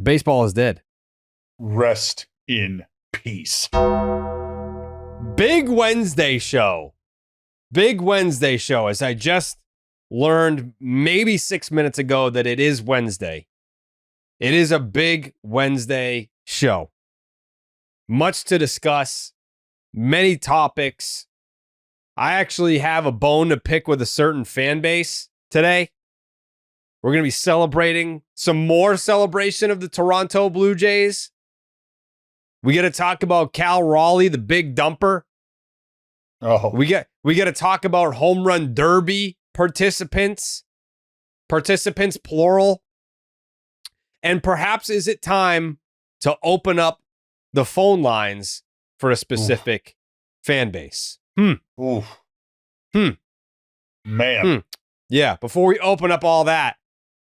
Baseball is dead. Rest in peace. Big Wednesday show. Big Wednesday show. As I just learned maybe 6 minutes ago that it is Wednesday. It is a big Wednesday show. Much to discuss. Many topics. I actually have a bone to pick with a certain fan base today. We're going to be celebrating some more celebration of the Toronto Blue Jays. We got to talk about Cal Raleigh, the big dumper. Oh, We got to talk about home run derby participants plural. And perhaps is it time to open up the phone lines for a specific fan base? Oof. Man. Yeah, before we open up all that,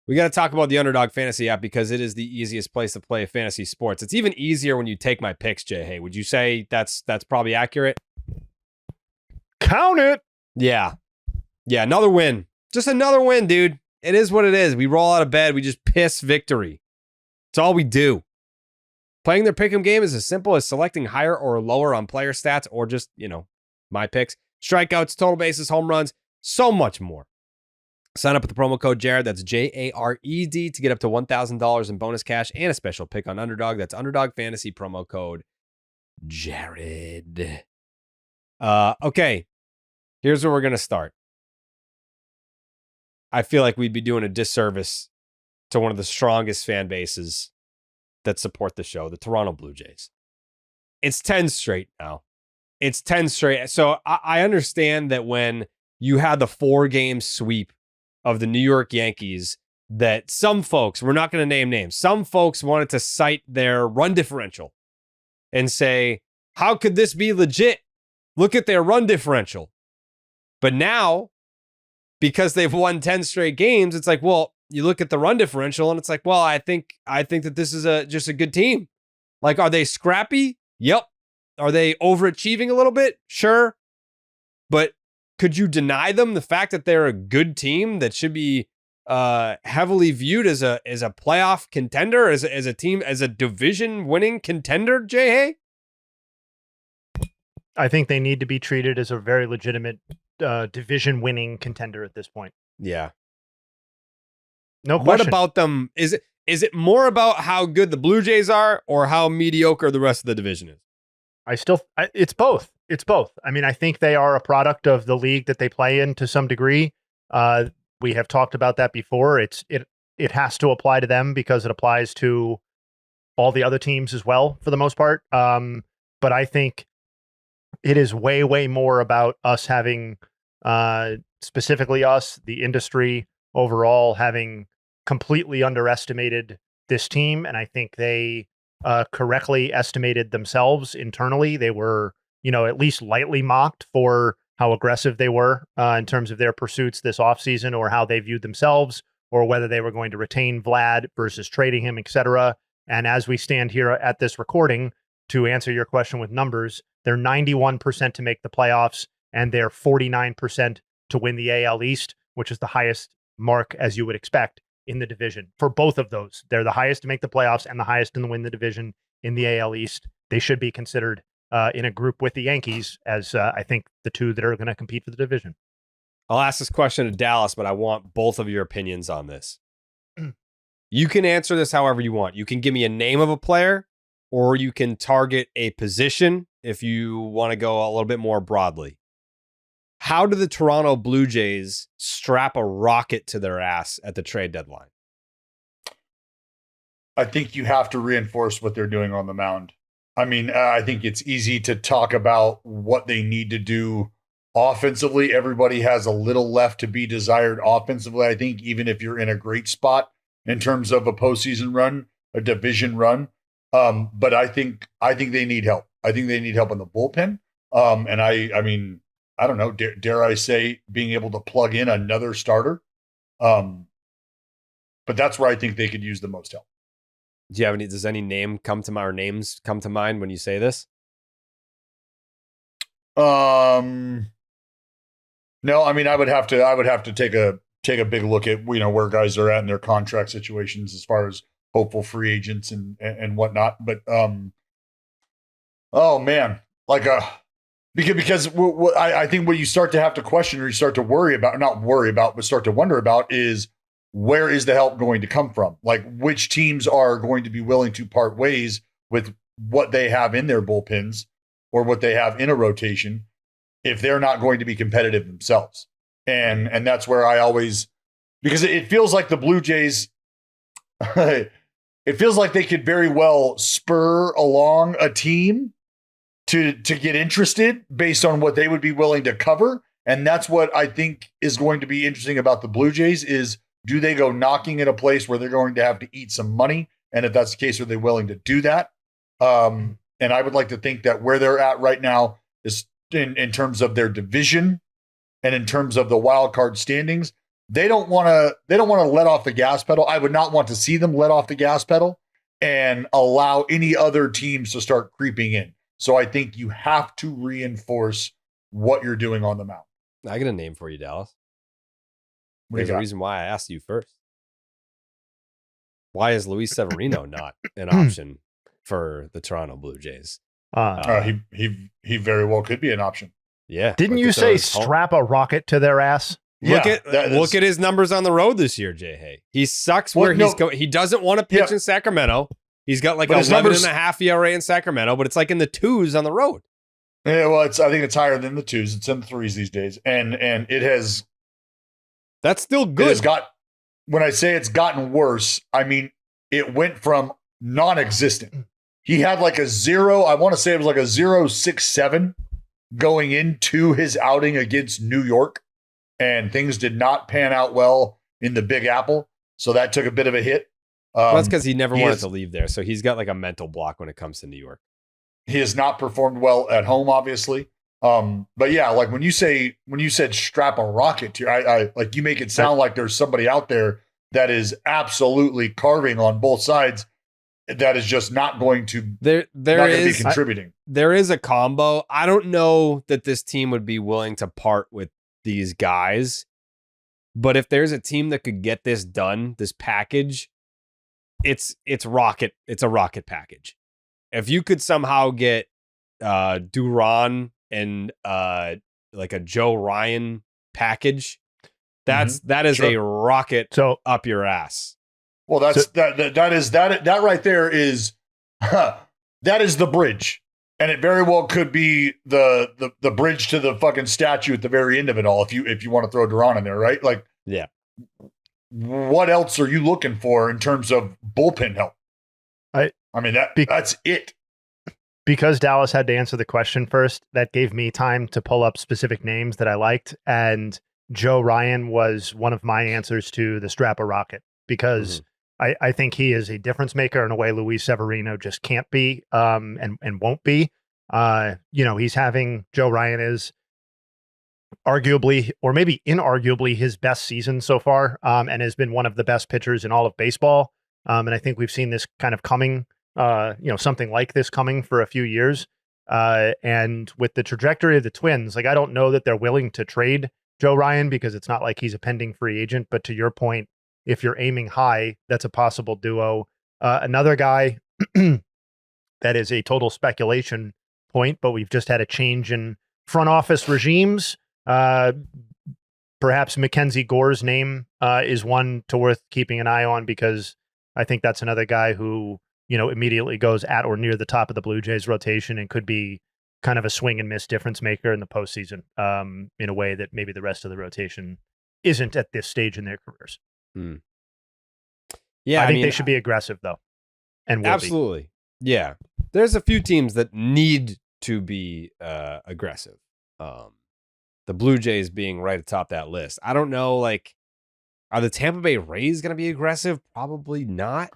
we got to talk about the Underdog Fantasy app because it is the easiest place to play fantasy sports. It's even easier when you take my picks, Jayhay. Would you say that's probably accurate? Count it. Yeah. Yeah, another win. Just another win, dude. It is what it is. We roll out of bed. We just piss victory. It's all we do. Playing their pick'em game is as simple as selecting higher or lower on player stats or just, my picks. Strikeouts, total bases, home runs, so much more. Sign up with the promo code Jared. That's Jared to get up to $1,000 in bonus cash and a special pick on Underdog. That's Underdog Fantasy promo code Jared. Okay. Here's where we're going to start. I feel like we'd be doing a disservice to one of the strongest fan bases that support the show, the Toronto Blue Jays. It's 10 straight now. It's 10 straight. So I understand that when you had the 4-game sweep of the New York Yankees, that some folks, we're not going to name names, some folks wanted to cite their run differential and say, how could this be legit? Look at their run differential. But now, because they've won 10 straight games, it's like, well, you look at the run differential and it's like, well, I think that this is just a good team. Like, are they scrappy? Yep. Are they overachieving a little bit? Sure. But could you deny them the fact that they're a good team that should be heavily viewed as a playoff contender, as a team, as a division winning contender, Jayhay? I think they need to be treated as a very legitimate division winning contender at this point. Yeah. No question. What about them? Is it more about how good the Blue Jays are or how mediocre the rest of the division is? It's both. It's both. I mean, I think they are a product of the league that they play in to some degree. We have talked about that before. It has to apply to them because it applies to all the other teams as well for the most part. But I think it is way, way more about us having, specifically us, the industry overall, having completely underestimated this team. And I think they correctly estimated themselves internally. They were, at least lightly mocked for how aggressive they were in terms of their pursuits this offseason, or how they viewed themselves, or whether they were going to retain Vlad versus trading him, etc. And as we stand here at this recording, to answer your question with numbers, they're 91% to make the playoffs, and they're 49% to win the AL East, which is the highest mark, as you would expect, in the division. For both of those, they're the highest to make the playoffs and the highest in the win the division in the AL East. They should be considered in a group with the Yankees as I think the two that are going to compete for the division. I'll ask this question to Dallas, but I want both of your opinions on this. You can answer this however you want. You can give me a name of a player, or you can target a position if you want to go a little bit more broadly. How do the Toronto Blue Jays strap a rocket to their ass at the trade deadline? I think you have to reinforce what they're doing on the mound. I mean, I think it's easy to talk about what they need to do offensively. Everybody has a little left to be desired offensively. I think even if you're in a great spot in terms of a postseason run, a division run, but I think they need help. I think they need help in the bullpen. And I mean, I don't know, dare I say being able to plug in another starter. But that's where I think they could use the most help. Do you have does any names come to mind when you say this? No, I mean, I would have to take a big look at, where guys are at in their contract situations as far as hopeful free agents and whatnot. But oh man, like because I think what you start to have to question, or you start to worry about, not worry about, but start to wonder about, is where is the help going to come from? Like, which teams are going to be willing to part ways with what they have in their bullpens or what they have in a rotation if they're not going to be competitive themselves? And that's where I always, because it feels like the Blue Jays, it feels like they could very well spur along a team to get interested based on what they would be willing to cover. And that's what I think is going to be interesting about the Blue Jays is, do they go knocking at a place where they're going to have to eat some money? And if that's the case, are they willing to do that? And I would like to think that where they're at right now is in terms of their division and in terms of the wild card standings, they don't want to let off the gas pedal. I would not want to see them let off the gas pedal and allow any other teams to start creeping in. So I think you have to reinforce what you're doing on the mound. I got a name for you, Dallas. What do you There's a got? reason why I asked you first. Why is Luis Severino not an option for the Toronto Blue Jays? He very well could be an option. Yeah. Didn't you say strap a rocket to their ass? Look at his numbers on the road this year, Jayhay. He sucks where he's going. He doesn't want to pitch in Sacramento. He's got like 11 and a half ERA in Sacramento, but it's like in the 2s on the road. Yeah, well, I think it's higher than the 2s. It's in the 3s these days. And it has. That's still good. When I say it's gotten worse, I mean, it went from non-existent. He had like a 0, I want to say it was like a 0.67 going into his outing against New York. And things did not pan out well in the Big Apple. So that took a bit of a hit. Well, that's because he never wanted to leave there. So he's got like a mental block when it comes to New York. He has not performed well at home, obviously. But yeah, like when you said strap a rocket to, I like, you make it sound like there's somebody out there that is absolutely carving on both sides that is just not going to be contributing. There is a combo. I don't know that this team would be willing to part with these guys, but if there's a team that could get this done, this package, it's a rocket package. If you could somehow get Duran and like a Joe Ryan package, that is a rocket up your ass. Well, that right there is that is the bridge. And it very well could be the bridge to the fucking statue at the very end of it all. If you want to throw Duran in there, right? Like, yeah. What else are you looking for in terms of bullpen help? I mean that's it. Because Dallas had to answer the question first, that gave me time to pull up specific names that I liked, and Joe Ryan was one of my answers to the strap a rocket because I think he is a difference maker in a way Luis Severino just can't be, and won't be. Joe Ryan is arguably, or maybe inarguably, his best season so far, and has been one of the best pitchers in all of baseball. And I think we've seen this kind of coming, something like this coming for a few years. And with the trajectory of the Twins, like, I don't know that they're willing to trade Joe Ryan because it's not like he's a pending free agent. But to your point, if you're aiming high, that's a possible duo. Another guy that is a total speculation point, but we've just had a change in front office regimes. Perhaps Mackenzie Gore's name is one worth keeping an eye on, because I think that's another guy who, immediately goes at or near the top of the Blue Jays rotation and could be kind of a swing and miss difference maker in the postseason, in a way that maybe the rest of the rotation isn't at this stage in their careers. Yeah, I think they should be aggressive though. And absolutely. Yeah. There's a few teams that need to be aggressive. The Blue Jays being right atop that list. I don't know, like, are the Tampa Bay Rays going to be aggressive? Probably not.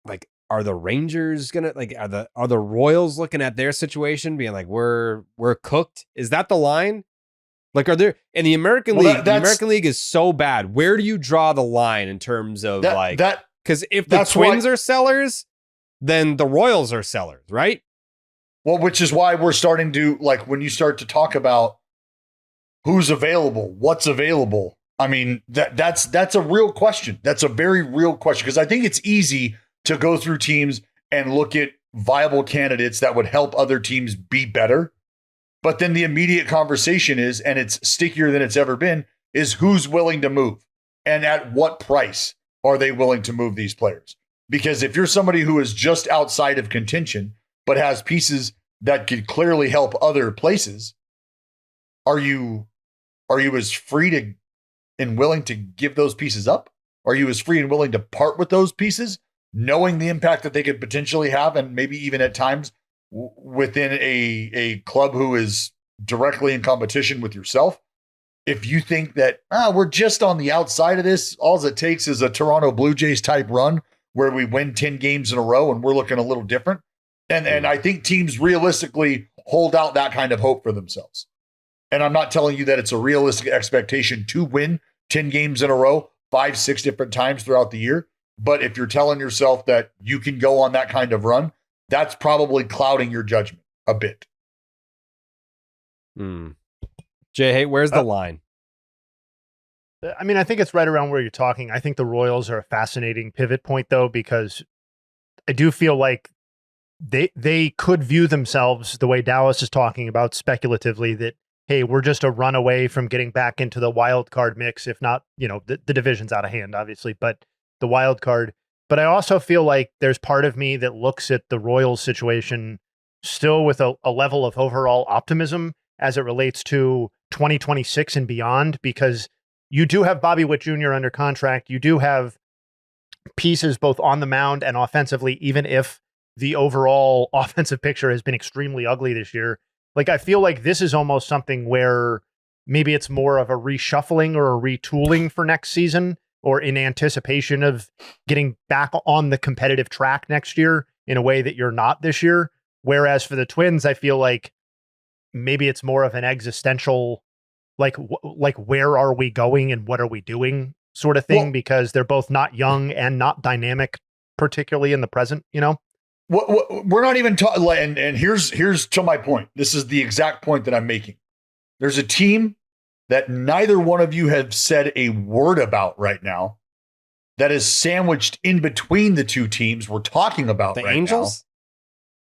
Like, are the Rangers going to, like, are the Royals looking at their situation being like, we're cooked? Is that the line? Like, are there in the American League? The American League is so bad. Where do you draw the line in terms of because if the Twins are sellers, then the Royals are sellers, right? Well, which is why we're starting to, like, when you start to talk about who's available, what's available. I mean, that's a real question. That's a very real question, because I think it's easy to go through teams and look at viable candidates that would help other teams be better. But then the immediate conversation is, and it's stickier than it's ever been, is who's willing to move and at what price are they willing to move these players? Because if you're somebody who is just outside of contention, but has pieces that could clearly help other places, are you as free to and willing to give those pieces up? Are you as free and willing to part with those pieces, knowing the impact that they could potentially have, and maybe even at times within a club who is directly in competition with yourself? If you think that we're just on the outside of this, all it takes is a Toronto Blue Jays type run where we win 10 games in a row and we're looking a little different. And I think teams realistically hold out that kind of hope for themselves. And I'm not telling you that it's a realistic expectation to win 10 games in a row, 5-6 different times throughout the year. But if you're telling yourself that you can go on that kind of run, that's probably clouding your judgment a bit. Jayhay, where's the line? I mean, I think it's right around where you're talking. I think the Royals are a fascinating pivot point, though, because I do feel like they could view themselves the way Dallas is talking about speculatively, that, hey, we're just a run away from getting back into the wild card mix, if not, the division's out of hand, obviously, but the wild card. But I also feel like there's part of me that looks at the Royals situation still with a level of overall optimism as it relates to 2026 and beyond, because you do have Bobby Witt Jr. under contract. You do have pieces both on the mound and offensively, even if the overall offensive picture has been extremely ugly this year. Like, I feel like this is almost something where maybe it's more of a reshuffling or a retooling for next season, or in anticipation of getting back on the competitive track next year in a way that you're not this year. Whereas for the Twins, I feel like maybe it's more of an existential, like where are we going and what are we doing sort of thing, because they're both not young and not dynamic, particularly in the present, We're not even talking, and here's to my point. This is the exact point that I'm making. There's a team that neither one of you have said a word about right now that is sandwiched in between the two teams we're talking about the right Angels? now.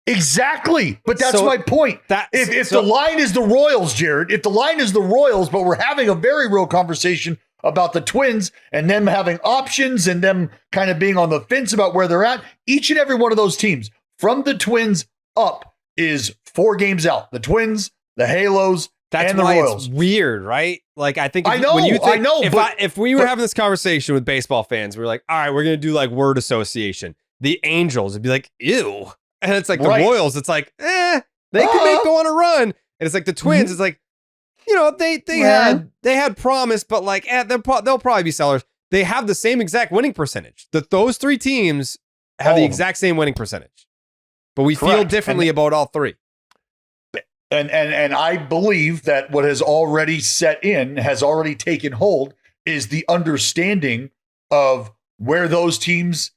Exactly. But that's my point. If the line is the Royals, Jared, if the line is the Royals, but we're having a very real conversation about the Twins and them having options and them kind of being on the fence about where they're at, each and every one of those teams from the Twins up is 4 games out. The Twins, the Halos, that's and the why Royals. It's weird, right? Like, I think I know. If we were having this conversation with baseball fans, we were like, all right, we're going to do like word association. The Angels would be like, ew. And it's like the Royals, it's like, they could go on a run. And it's like the Twins, it's like, they had promise, but like, they'll probably be sellers. They have the same exact winning percentage. Those 3 teams have the exact same winning percentage, but we feel differently about all 3. And I believe that what has already set in, has already taken hold, is the understanding of where those teams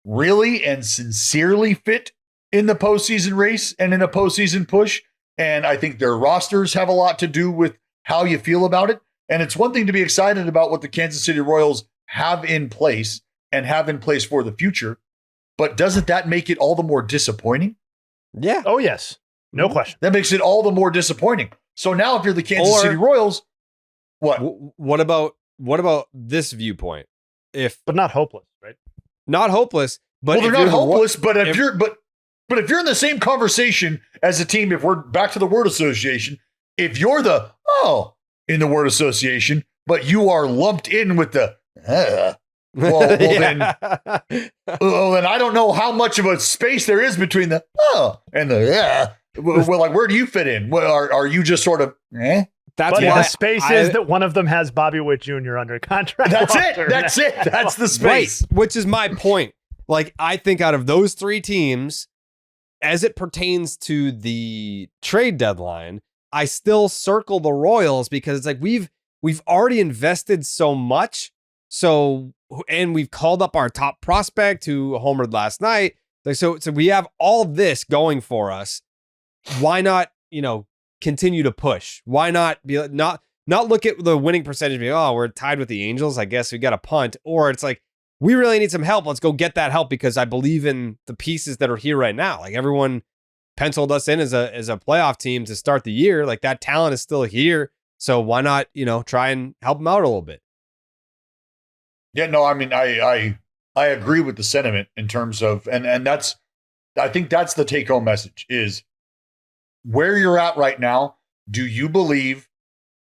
really and sincerely fit in the postseason race and in a postseason push. And I think their rosters have a lot to do with how you feel about it. And it's one thing to be excited about what the Kansas City Royals have in place and have in place for the future, but doesn't that make it all the more disappointing? Yeah. Oh, yes. No question. That makes it all the more disappointing. So now if you're the Kansas City Royals, what about this viewpoint? But not hopeless, right? Not hopeless, but they're not hopeless, but if you're in the same conversation as a team, if we're back to the word association, if you're in the word association, but you are lumped in with the then I don't know how much of a space there is between the and the Well, like, where do you fit in? Are you just sort of That's why the space is that one of them has Bobby Witt Jr. under contract. That's it. That's the space. Right, which is my point. Like, I think out of those 3 teams, as it pertains to the trade deadline, I still circle the Royals, because it's like we've already invested so much. And we've called up our top prospect who homered last night. Like, so we have all this going for us. Why not, continue to push? Why not be not Not look at the winning percentage and be, oh, we're tied with the Angels. I guess we got a punt. Or it's like, we really need some help. Let's go get that help because I believe in the pieces that are here right now. Like everyone penciled us in as a playoff team to start the year. Like that talent is still here. So why not, try and help them out a little bit? Yeah, no, I mean, I agree with the sentiment in terms of, and I think that's the take home message is where you're at right now. Do you believe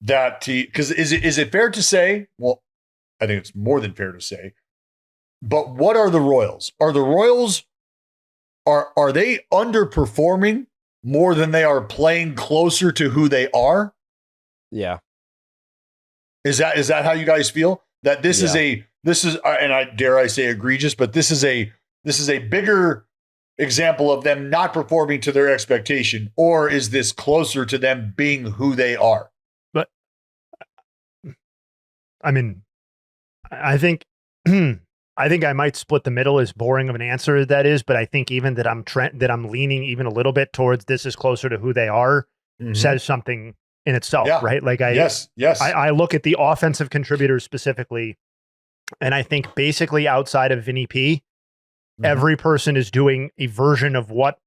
that, because is it fair to say, well, I think it's more than fair to say, but what are the Royals? Are the Royals, are they underperforming more than they are playing closer to who they are? Yeah. Is that how you guys feel? That this is and I dare I say egregious, but this is a bigger example of them not performing to their expectation, or is this closer to them being who they are? But I mean, I think I might split the middle, as boring of an answer that is, but I think even that I'm leaning even a little bit towards this is closer to who they are says something in itself, right? Like I look at the offensive contributors specifically, and I think basically outside of Vinny P, every person is doing a version of what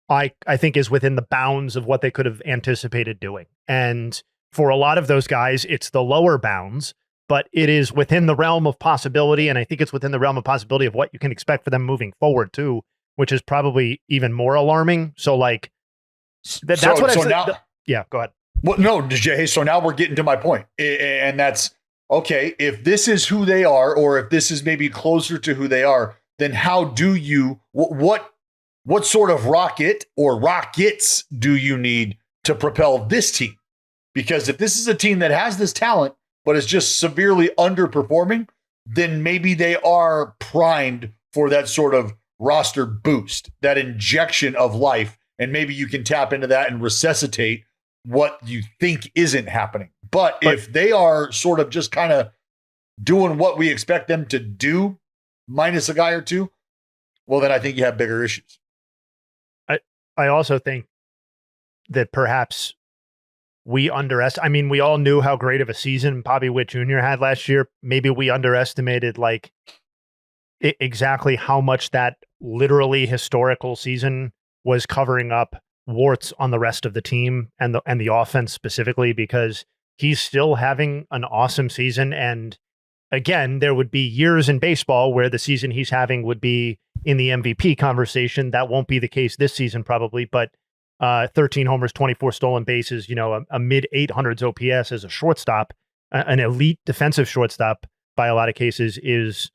I think is within the bounds of what they could have anticipated doing. And for a lot of those guys, it's the lower bounds, but it is within the realm of possibility. And I think it's within the realm of possibility of what you can expect for them moving forward too, which is probably even more alarming. So like, that's what I said. Now, yeah, go ahead. Well, no, Jay. So now we're getting to my point. And that's, okay, if this is who they are, or if this is maybe closer to who they are, then how do you, what sort of rocket or rockets do you need to propel this team? Because if this is a team that has this talent, but is just severely underperforming, then maybe they are primed for that sort of roster boost, that injection of life. And maybe you can tap into that and resuscitate what you think isn't happening. But if they are sort of just kind of doing what we expect them to do, minus a guy or two, well, then I think you have bigger issues. I also think that perhaps we underestimated. I mean, we all knew how great of a season Bobby Witt Jr. had last year. Maybe we underestimated exactly how much that literally historical season was covering up warts on the rest of the team and the offense specifically, because he's still having an awesome season. And again, there would be years in baseball where the season he's having would be in the MVP conversation. That won't be the case this season probably, but 13 homers, 24 stolen bases, a mid 800s OPS as a shortstop, an elite defensive shortstop by a lot of cases is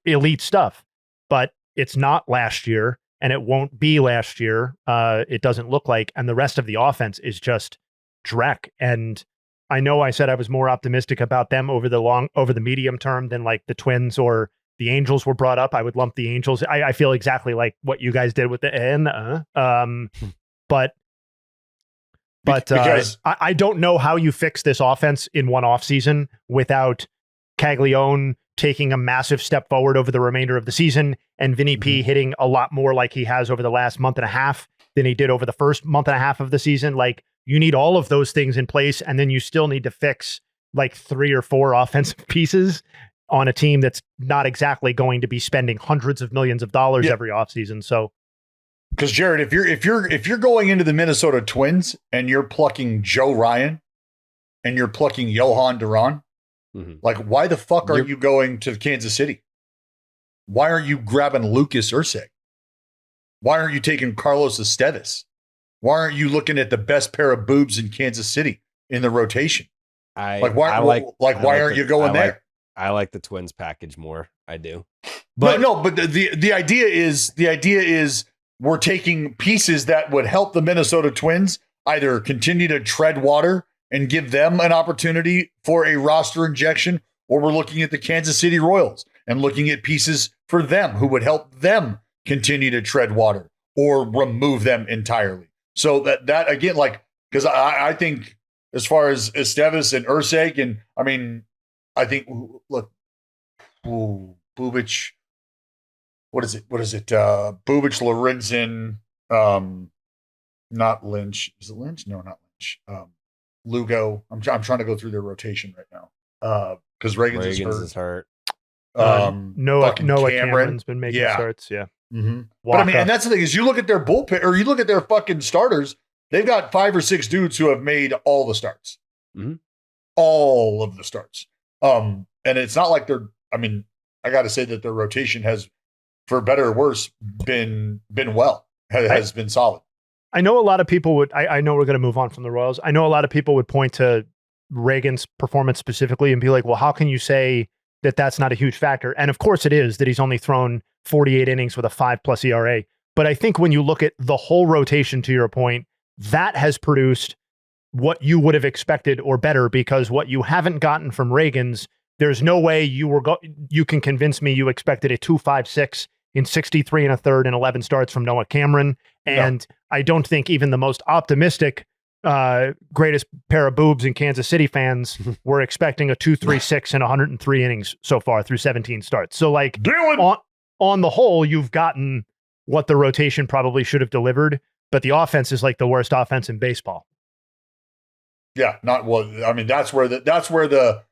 elite stuff. But it's not last year, and it won't be last year. It doesn't look like, and the rest of the offense is just dreck. And I know I said I was more optimistic about them over the medium term than like the Twins or the Angels were brought up. I would lump the Angels. I feel exactly like what you guys did with the but because I don't know how you fix this offense in one offseason without Caglione taking a massive step forward over the remainder of the season and Vinny P hitting a lot more like he has over the last month and a half than he did over the first month and a half of the season. Like, you need all of those things in place, and then you still need to fix like 3 or 4 offensive pieces on a team that's not exactly going to be spending hundreds of millions of dollars every offseason. So, because Jared, if you're going into the Minnesota Twins and you're plucking Joe Ryan and you're plucking Johan Duran, like, why the fuck are you going to Kansas City? Why aren't you grabbing Lucas Ursek? Why aren't you taking Carlos Esteves? Why aren't you looking at the best pair of boobs in Kansas City in the rotation? Why aren't you going there? I like the Twins package more. I do. But but the idea is we're taking pieces that would help the Minnesota Twins either continue to tread water and give them an opportunity for a roster injection, or we're looking at the Kansas City Royals and looking at pieces for them who would help them continue to tread water or remove them entirely. So that again, like, because I think as far as Esteves and Ursek, and I mean, I think, look, Bubic, what is it? Bubic, Lorenzen, not Lynch. Is it Lynch? No, not Lynch. Lugo. I'm trying to go through their rotation right now because Reagan's is hurt. Noah Cameron. Cameron's been making starts. Yeah. Mm-hmm. But I mean, and that's the thing is you look at their bullpen or you look at their fucking starters, they've got 5 or 6 dudes who have made all the starts, all of the starts. And it's not like I got to say that their rotation has, for better or worse, been been solid. I know a lot of people would, I know we're going to move on from the Royals. I know a lot of people would point to Reagan's performance specifically and be like, well, how can you say that that's not a huge factor? And of course it is, that he's only thrown 48 innings with a 5+ ERA. But I think when you look at the whole rotation, to your point, that has produced what you would have expected or better, because what you haven't gotten from Reagan's, there's no way you can convince me you expected a 2.56 in 63 1/3 and 11 starts from Noah Cameron. And I don't think even the most optimistic greatest pair of boobs in Kansas City fans were expecting a 2.36 in 103 innings so far through 17 starts. So like on the whole, you've gotten what the rotation probably should have delivered, but the offense is like the worst offense in baseball. Yeah, not well. I mean, that's where the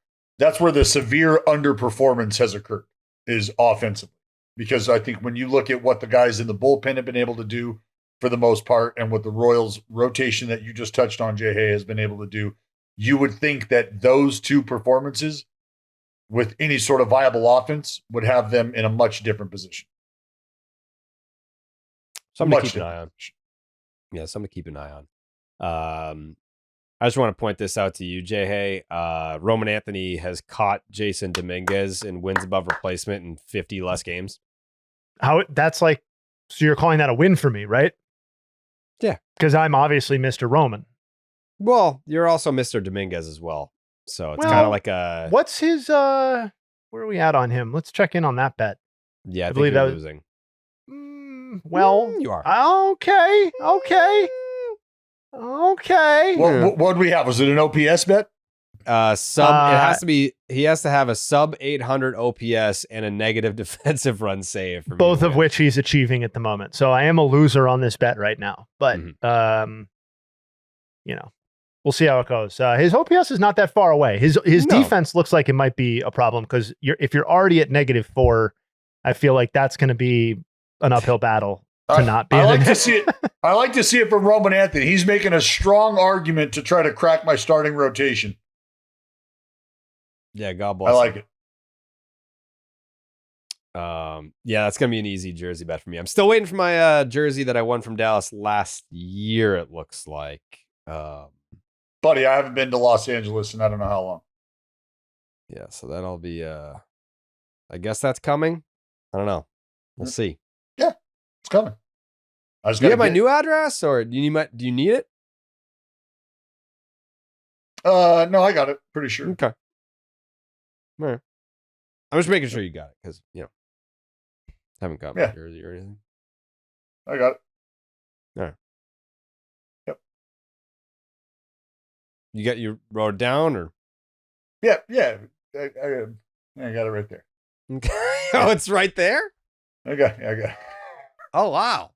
severe underperformance has occurred, is offensively. Because I think when you look at what the guys in the bullpen have been able to do for the most part, and what the Royals rotation that you just touched on, Jayhay, has been able to do, you would think that those 2 performances with any sort of viable offense would have them in a much different position. Something to keep an eye on. Yeah, something to keep an eye on. I just want to point this out to you, Jayhay. Roman Anthony has caught Jason Dominguez in wins above replacement in 50 less games. So you're calling that a win for me, right? Yeah. Because I'm obviously Mr. Roman. Well, you're also Mr. Dominguez as well. So it's kind of like a... What's his... where are we at on him? Let's check in on that bet. Yeah, I believe you're losing. You are. Okay. What do we have? Was it an OPS bet? It has to be, he has to have a sub 800 OPS and a negative defensive run save. Both of which he's achieving at the moment. So I am a loser on this bet right now, but we'll see how it goes. His OPS is not that far away. His defense looks like it might be a problem, because if you're already at -4, I feel like that's going to be an uphill battle to not be. I like to see it. I like to see it from Roman Anthony. He's making a strong argument to try to crack my starting rotation. Yeah, God bless. I like it. Yeah, that's gonna be an easy jersey bet for me. I'm still waiting for my jersey that I won from Dallas last year. It looks like, buddy, I haven't been to Los Angeles in I don't know how long. Yeah, so that'll be. I guess that's coming. I don't know. We'll see. Yeah, it's coming. Do you have my new address, or do you need it? No, I got it. Pretty sure. Okay. All right. I'm just making sure you got it, because haven't got my jersey or anything. I got it. All right. Yep. You wrote it down, or? Yeah. I got it right there. Okay. Oh, it's right there? Okay. I got it. Oh, wow.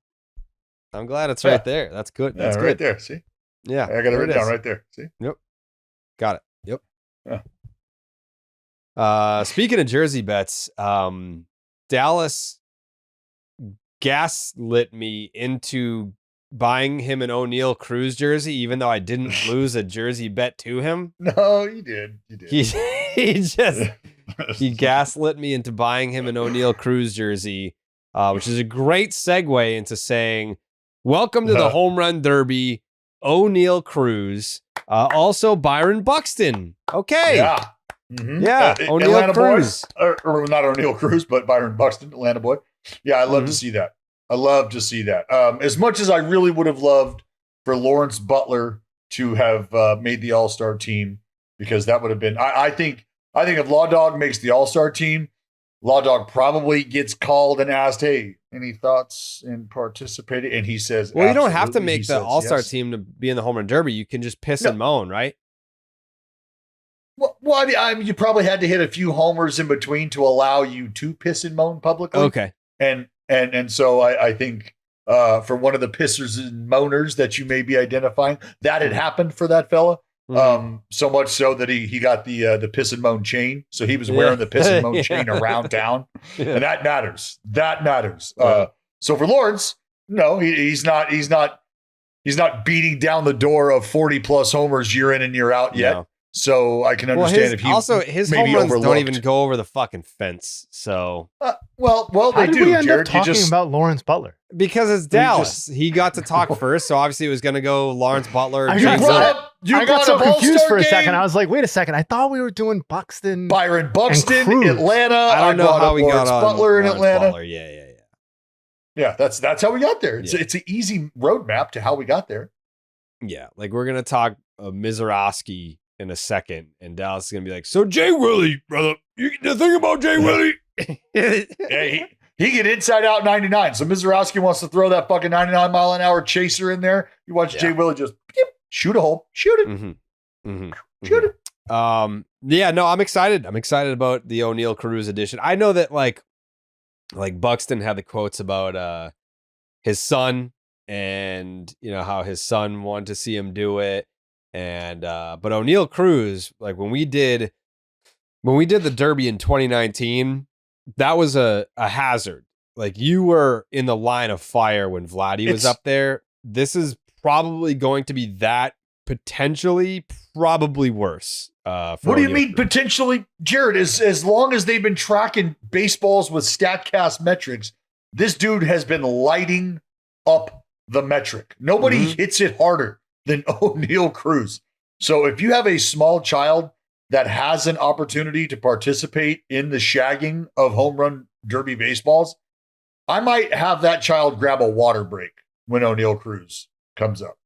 I'm glad it's right there. That's good. That's good. Right there. See? Yeah. I got it written down right there. See? Yep. Got it. Yep. Yeah. Speaking of jersey bets, Dallas gaslit me into buying him an O'Neal Cruz jersey, even though I didn't lose a jersey bet to him. No, you did. You did. He gaslit me into buying him an O'Neal Cruz jersey, which is a great segue into saying, welcome to the Home Run Derby, O'Neal Cruz. Also Byron Buxton. Okay. Yeah. Mm-hmm. Yeah. O'Neal Cruz. Or not O'Neal Cruz, but Byron Buxton, Atlanta boy. Yeah, I love to see that. I love to see that. As much as I really would have loved for Lawrence Butler to have made the All-Star team, because that would have been, I think if Law Dog makes the All-Star team, Law Dog probably gets called and asked, hey, any thoughts in participating? And he says, well, you don't have to make the All-Star team to be in the Home Run Derby. You can just piss and moan, right? Well, I mean, you probably had to hit a few homers in between to allow you to piss and moan publicly. Okay. And so I think for one of the pissers and moaners that you may be identifying, that had happened for that fella. So much so that he got the piss and moan chain. So he was wearing the piss and moan chain around town, and that matters. That matters. So for Lawrence, no, he's not beating down the door of 40 plus homers year in and year out yet. No. So I can understand if he also his home runs don't even go over the fucking fence. So well, how they did do. We end Jared, up talking about Lawrence Butler because it's Dallas. He got to talk first, so obviously it was going to go Lawrence Butler. I got so confused for a second. I was like, wait a second. I thought we were doing Buxton, Byron Buxton, Atlanta. I don't know how we got on Butler in Atlanta. Butler. Yeah. That's how we got there. It's an easy roadmap to how we got there. Yeah, like we're gonna talk Mizorowski in a second, and Dallas is gonna be like, "So Jay Willie, brother, the thing about Jay Willie." Yeah, he get inside out 99. So Mizorowski wants to throw that fucking 99 mile an hour chaser in there. You watch Jay Willie just shoot a hole, shoot it, shoot it. Yeah, no, I'm excited. I'm excited about the O'Neal Cruz edition. I know that like Buxton had the quotes about his son. And you know how his son wanted to see him do it, and but O'Neal Cruz, like when we did the Derby in 2019, that was a hazard. Like you were in the line of fire when Vladdy was up there. This is probably going to be that potentially, probably worse. What do you mean potentially, Jared? As long as they've been tracking baseballs with StatCast metrics, this dude has been lighting up the metric. Nobody hits it harder than O'Neal Cruz. So if you have a small child that has an opportunity to participate in the shagging of home run derby baseballs, I might have that child grab a water break when O'Neal Cruz comes up.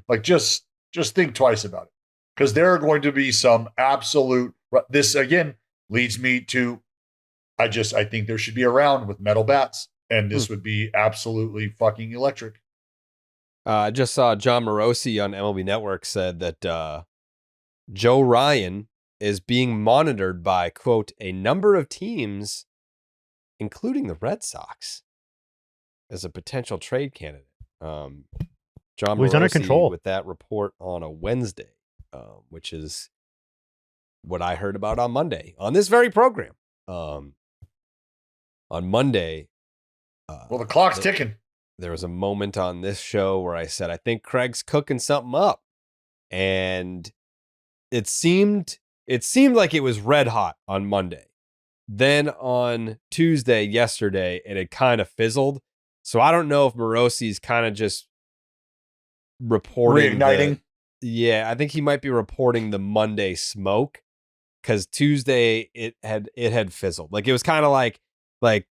Like just think twice about it, because there are going to be some absolute. This again leads me to, I think there should be a round with metal bats, and this would be absolutely fucking electric. I just saw John Morosi on MLB Network said that Joe Ryan is being monitored by, quote, a number of teams, including the Red Sox, as a potential trade candidate. John Morosi under control with that report on a Wednesday, which is what I heard about on Monday on this very program. On Monday. Well, the clock's ticking. There was a moment on this show where I said, I think Craig's cooking something up. And it seemed like it was red hot on Monday. Then on Tuesday, yesterday, it had kind of fizzled. So I don't know if Morosi's kind of just reporting. Reigniting. I think he might be reporting the Monday smoke. Because Tuesday it had fizzled. Like it was kind of like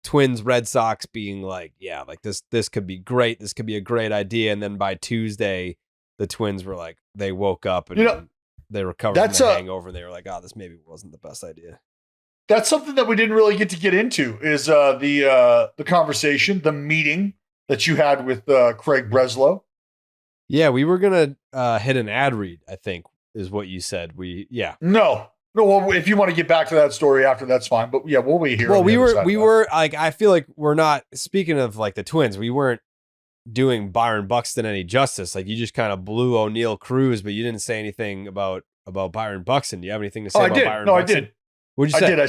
Twins Red Sox being like, yeah, like this could be great. This could be a great idea. And then by Tuesday, the Twins were like, they woke up and they recovered from the hangover. And they were like, oh, this maybe wasn't the best idea. That's something that we didn't really get into is the conversation, the meeting that you had with Craig Breslow. Yeah, we were going to hit an ad read, I think is what you said. No, well, if you want to get back to that story after, that's fine. But yeah, we'll be here. Well, we were like, I feel like we're not, speaking of like the Twins, we weren't doing Byron Buxton any justice. Like you just kind of blew O'Neal Cruz, but you didn't say anything about Byron Buxton. Do you have anything to say about Byron Buxton? I did. What'd you say? I did.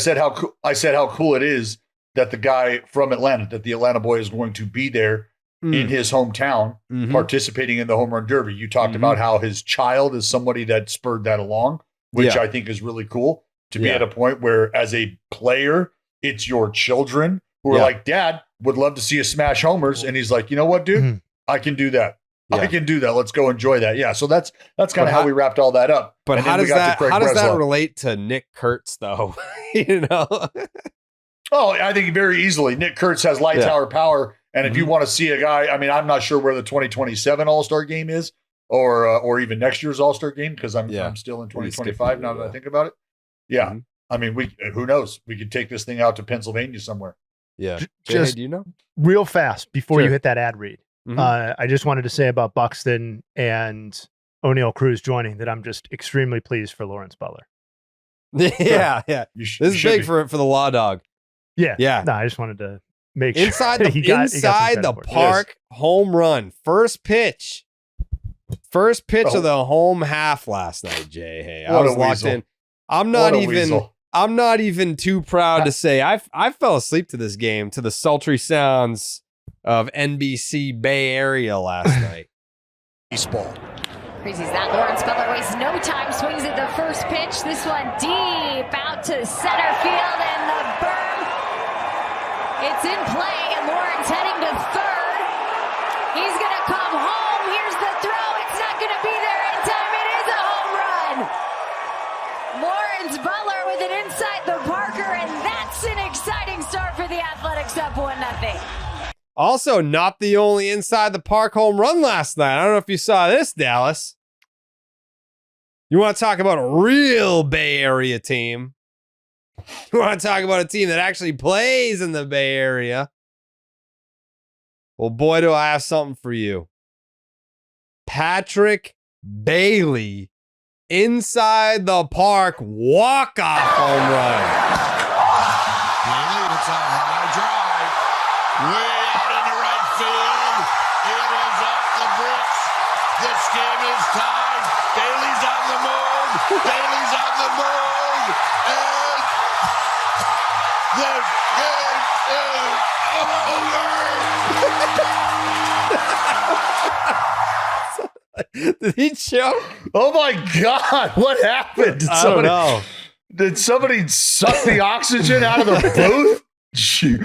I said how cool it is that the guy from Atlanta, that the Atlanta boy is going to be there in his hometown participating in the home run derby. You talked about how his child is somebody that spurred that along, which I think is really cool to be at a point where as a player, it's your children who are like, Dad, would love to see us smash homers. And he's like, you know what, dude, I can do that. Yeah. I can do that. Let's go enjoy that. Yeah. So that's kind of how we wrapped all that up. But how does that relate to Nick Kurtz though? You know? Oh, I think very easily. Nick Kurtz has light tower power. And if you want to see a guy, I mean, I'm not sure where the 2027 All-Star game is or even next year's All-Star game, because I'm still in 2025 now that I think about it. Yeah. I mean, who knows? We could take this thing out to Pennsylvania somewhere. Yeah. Just do you know? Real fast before you hit that ad read. I just wanted to say about Buxton and O'Neal Cruz joining that I'm just extremely pleased for Lawrence Butler. Yeah. This is big for the Law Dog. Yeah. No, I just wanted to make inside sure the park home run, first pitch First pitch of the home half last night, Jayhay. I What was a locked weasel. in. I'm not What a even weasel. I'm not even too proud to say I fell asleep to this game to the sultry sounds of NBC Bay Area last night. Baseball. Crazy's that. Lawrence Butler wastes no time, swings at the first pitch. This one deep out to center field, and the berm. It's in play, and Lawrence heading to third. He's going to come home. Here's the throw. It's not going to be there in time. It is a home run. Lawrence Butler with an inside the Parker, and that's an exciting start for the Athletics, up 1-0. Also, not the only inside the park home run last night. I don't know if you saw this, Dallas. You want to talk about a real Bay Area team? You want to talk about a team that actually plays in the Bay Area? Well, boy, do I have something for you. Patrick Bailey, inside the park, walk-off home run. Bailey, it's a high drive. Way out into right field. It is off the bricks. This game is tied. Bailey's on the move. Bailey's on the move. And the game is over. Did he choke? Oh my God! What happened? I don't know. Did somebody suck the oxygen out of the booth? Shoot.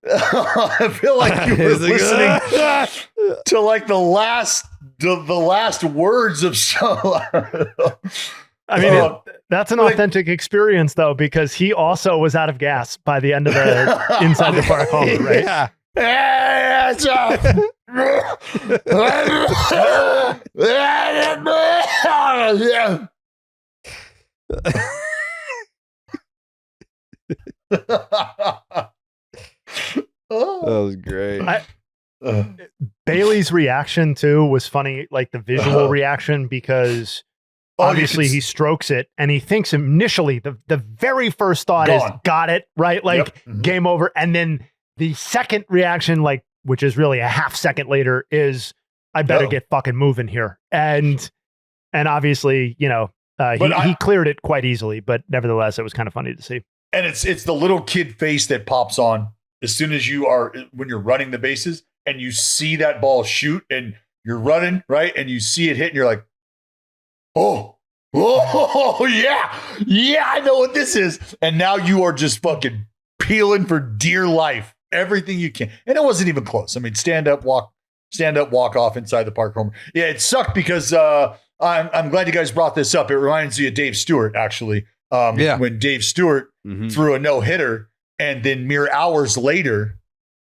I feel like you were listening to like the last words of some. I mean, that's an authentic experience, though, because he also was out of gas by the end of the inside the park home, right? Yeah. That was great. Bailey's reaction, too, was funny, like the visual reaction, because obviously he strokes it and he thinks initially the very first thought is, got it, right? Like, game over. And then the second reaction, like, which is really a half second later, is, I better get fucking moving here. And obviously, you know, he cleared it quite easily, but nevertheless, it was kind of funny to see. And it's the little kid face that pops on as soon as when you're running the bases and you see that ball shoot and you're running, right? And you see it hit and you're like, oh, yeah, I know what this is. And now you are just fucking peeling for dear life, everything you can. And it wasn't even close. I mean, stand up, walk off inside the park home. Yeah, it sucked because I'm glad you guys brought this up. It reminds me of Dave Stewart, actually. When Dave Stewart threw a no-hitter, and then mere hours later,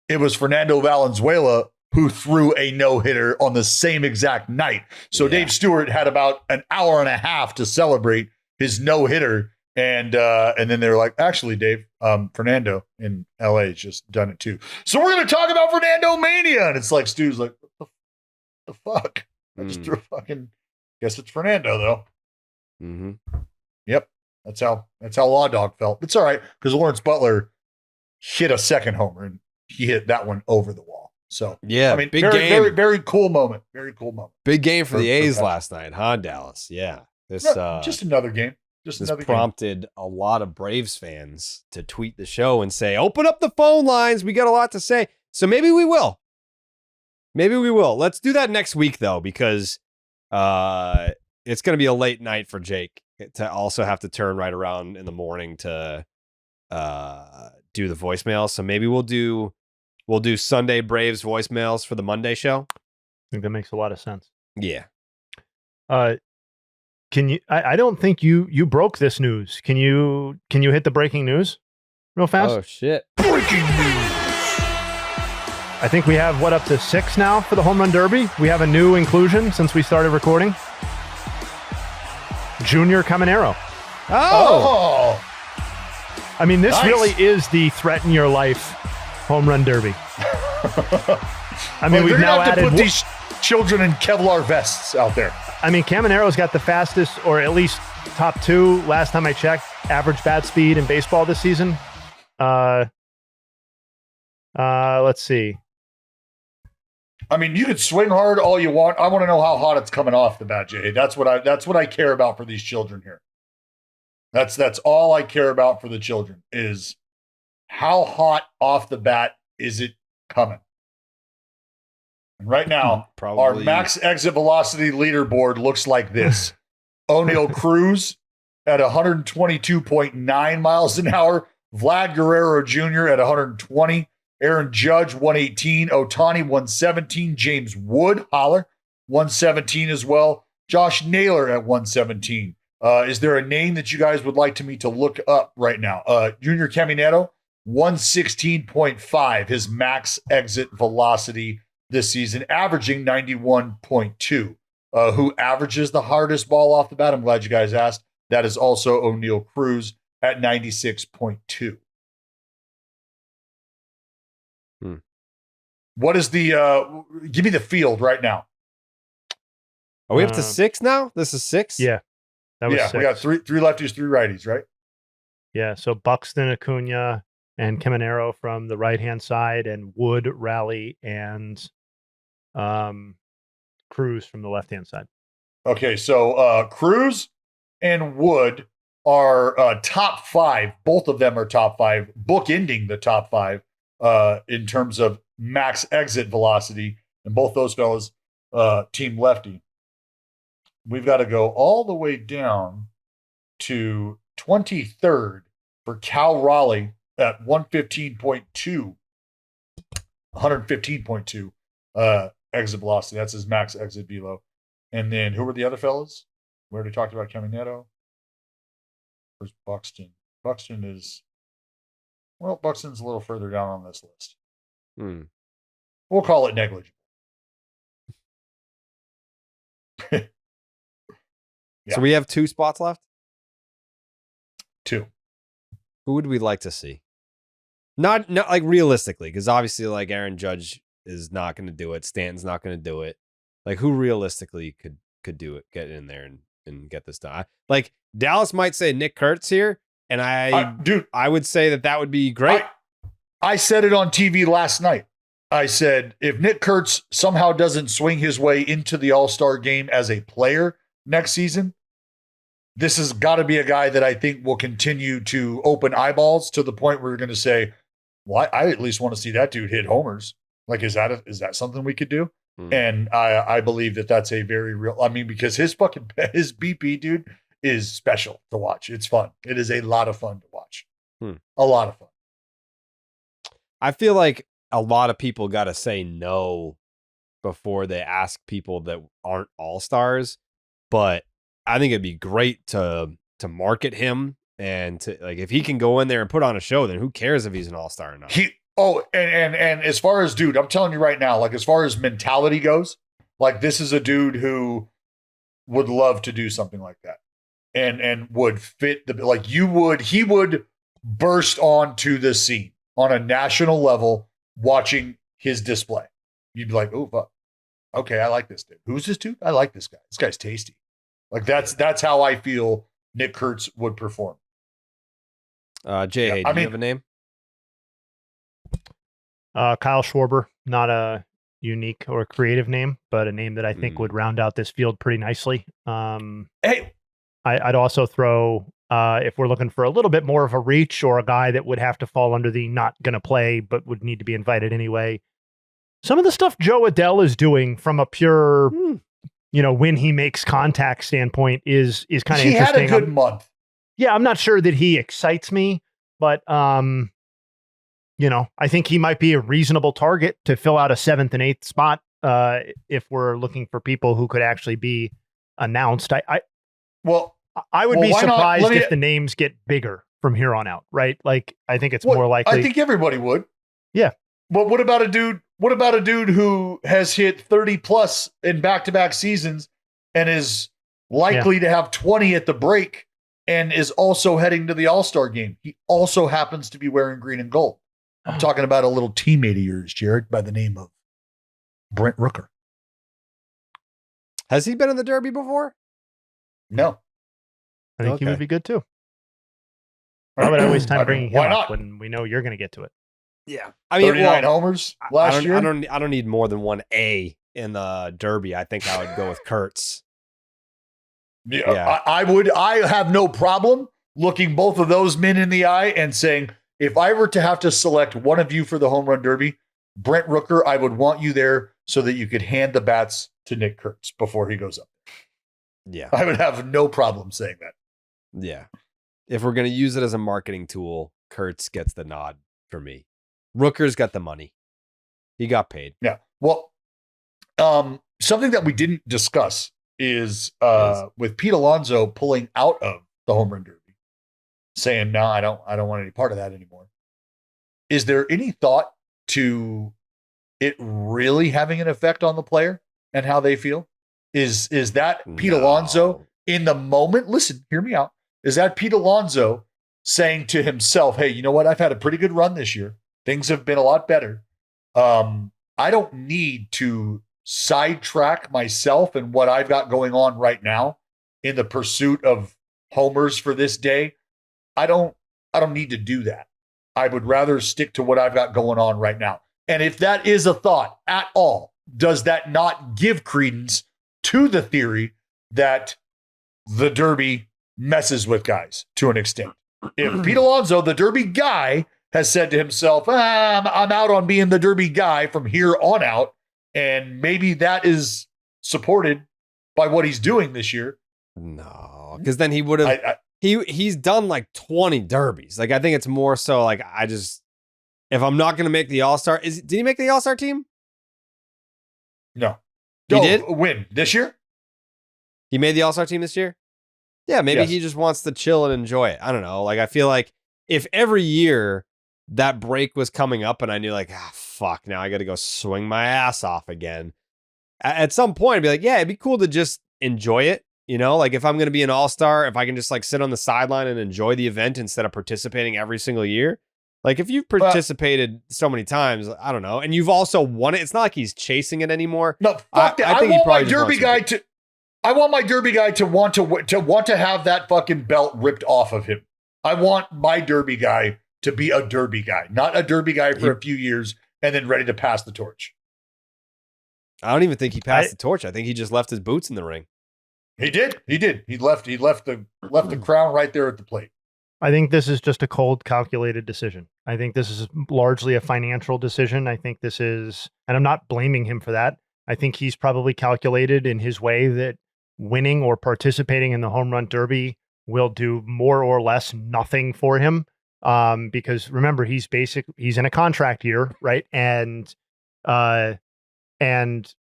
it was Fernando Valenzuela who threw a no-hitter on the same exact night. So Dave Stewart had about an hour and a half to celebrate his no-hitter, and then they were like, actually, Dave, Fernando in LA has just done it too. So we're going to talk about Fernando Mania. And it's like, Stu's like, what the fuck? I just threw fucking, guess it's Fernando, though. Yep. That's how Law Dog felt. It's all right, because Lawrence Butler hit a second homer, and he hit that one over the wall. So, yeah, I mean, big very, game. very, very cool moment. Very cool moment. Big game for the A's last night, huh, Dallas? Yeah. This just another game. This prompted a lot of Braves fans to tweet the show and say, open up the phone lines. We got a lot to say. So maybe we will. Let's do that next week, though, because it's going to be a late night for Jake to also have to turn right around in the morning to do the voicemail. So maybe we'll do Sunday Braves voicemails for the Monday show. I think that makes a lot of sense. Yeah. Can you? I don't think you broke this news. Can you hit the breaking news real fast? Oh shit! Breaking news. I think we have up to 6 now for the home run derby. We have a new inclusion since we started recording. Junior Caminero. Oh. I mean, this Nice. really is the threaten your life home run derby. I mean, we've now have to added put these children in Kevlar vests out there. I mean, Caminero's got the fastest, or at least top 2, last time I checked, average bat speed in baseball this season. Let's see. I mean, you could swing hard all you want. I want to know how hot it's coming off the bat, Jay. That's what I care about for these children here. That's all I care about for the children is how hot off the bat is it coming? And right now, our max exit velocity leaderboard looks like this. O'Neal Cruz at 122.9 miles an hour. Vlad Guerrero Jr. at 120. Aaron Judge, 118. Ohtani, 117. James Wood, holler, 117 as well. Josh Naylor at 117. Is there a name that you guys would like me to look up right now? Junior Caminero, 116.5, his max exit velocity this season, averaging 91.2. Who averages the hardest ball off the bat? I'm glad you guys asked. That is also O'Neal Cruz at 96.2. What is the give me the field right now? Are we up to 6 now? This is 6? Yeah. That was 6. We got three lefties, 3 righties, right? Yeah. So Buxton, Acuna, and Caminero from the right-hand side, and Wood, Raleigh, and Cruz from the left-hand side. Okay, so Cruz and Wood are top 5. Both of them are top 5, bookending the top 5 in terms of max exit velocity. And both those fellas, team lefty. We've got to go all the way down to 23rd for Cal Raleigh at 115.2. 115.2 exit velocity. That's his max exit velo. And then who were the other fellas? We already talked about Caminero. Where's Buxton? Buxton's a little further down on this list. We'll call it negligible. So we have 2 spots left? 2. Who would we like to see? Not like realistically, because obviously like Aaron Judge is not going to do it. Stanton's not going to do it. Like who realistically could do it, get in there and get this done? Like Dallas might say Nick Kurtz here, and I would say that would be great. I said it on TV last night. I said, if Nick Kurtz somehow doesn't swing his way into the All-Star game as a player next season, this has got to be a guy that I think will continue to open eyeballs to the point where we're going to say, well, I at least want to see that dude hit homers. Like, is that something we could do? And I believe that that's a very real, I mean, because his BP, dude, is special to watch. It's fun. It is a lot of fun to watch. A lot of fun. I feel like a lot of people got to say no before they ask people that aren't all-stars, but I think it'd be great to market him and to, like, if he can go in there and put on a show, then who cares if he's an all-star or not? And as far as, dude, I'm telling you right now, like, as far as mentality goes, like, this is a dude who would love to do something like that and would fit he would burst onto the scene on a national level watching his display. You'd be like, oh, fuck. Okay, I like this dude. Who's this dude? I like this guy. This guy's tasty. Like, that's how I feel Nick Kurtz would perform. Jayhay, do you have a name? Kyle Schwarber, not a unique or creative name, but a name that I think would round out this field pretty nicely. Hey, I'd also throw, if we're looking for a little bit more of a reach or a guy that would have to fall under the not going to play, but would need to be invited anyway. Some of the stuff Joe Adele is doing from a pure, when he makes contact standpoint is kind of interesting. He had a good month. Yeah, I'm not sure that he excites me, but I think he might be a reasonable target to fill out a 7th and 8th spot if we're looking for people who could actually be announced. I would be surprised if the names get bigger from here on out, right? Like, I think it's more likely. I think everybody would. Yeah. But what about a dude who has hit 30 plus in back-to-back seasons and is likely to have 20 at the break and is also heading to the All-Star game? He also happens to be wearing green and gold. I'm talking about a little teammate of yours, Jared, by the name of Brent Rooker. Has he been in the Derby before? No. I think he would be good too. Why would I waste time bringing him up when we know you're going to get to it? Yeah. I mean, 39 homers last year. I don't need more than one A in the Derby. I think I would go with Kurtz. Yeah. I have no problem looking both of those men in the eye and saying, if I were to have to select one of you for the home run derby, Brent Rooker, I would want you there so that you could hand the bats to Nick Kurtz before he goes up. Yeah. I would have no problem saying that. Yeah. If we're going to use it as a marketing tool, Kurtz gets the nod for me. Rooker's got the money. He got paid. Yeah. Well, something that we didn't discuss is with Pete Alonso pulling out of the home run derby, saying, no, I don't want any part of that anymore. Is there any thought to it really having an effect on the player and how they feel? Is that Pete Alonso in the moment? Listen, hear me out. Is that Pete Alonso saying to himself, hey, you know what? I've had a pretty good run this year. Things have been a lot better. I don't need to sidetrack myself and what I've got going on right now in the pursuit of homers for this day. I don't need to do that. I would rather stick to what I've got going on right now. And if that is a thought at all, does that not give credence to the theory that the Derby messes with guys to an extent? If Pete Alonso, the Derby guy, has said to himself, I'm out on being the Derby guy from here on out, and maybe that is supported by what he's doing this year. No, because then he would have. He's done like 20 derbies. Like, I think it's more so like, if I'm not going to make the All-Star, did he make the All-Star team? No. He did? Win this year? He made the All-Star team this year? Yeah, maybe Yes. he just wants to chill and enjoy it. I don't know. Like, I feel like if every year that break was coming up and I knew like, fuck, now I got to go swing my ass off again. At some point, I'd be like, yeah, it'd be cool to just enjoy it. You know, like if I'm going to be an all-star, if I can just like sit on the sideline and enjoy the event instead of participating every single year. Like if you've participated so many times, I don't know. And you've also won it. It's not like he's chasing it anymore. No, fuck that. I think want my Derby guy to, I want my Derby guy to want to have that fucking belt ripped off of him. I want my Derby guy to be a Derby guy, not a Derby guy for a few years and then ready to pass the torch. I don't even think he passed the torch. I think he just left his boots in the ring. He did. He left the crown right there at the plate. I think this is just a cold, calculated decision. I think this is largely a financial decision. I think this is, and I'm not blaming him for that. I think he's probably calculated in his way that winning or participating in the home run derby will do more or less nothing for him. Because remember, he's in a contract year, right? And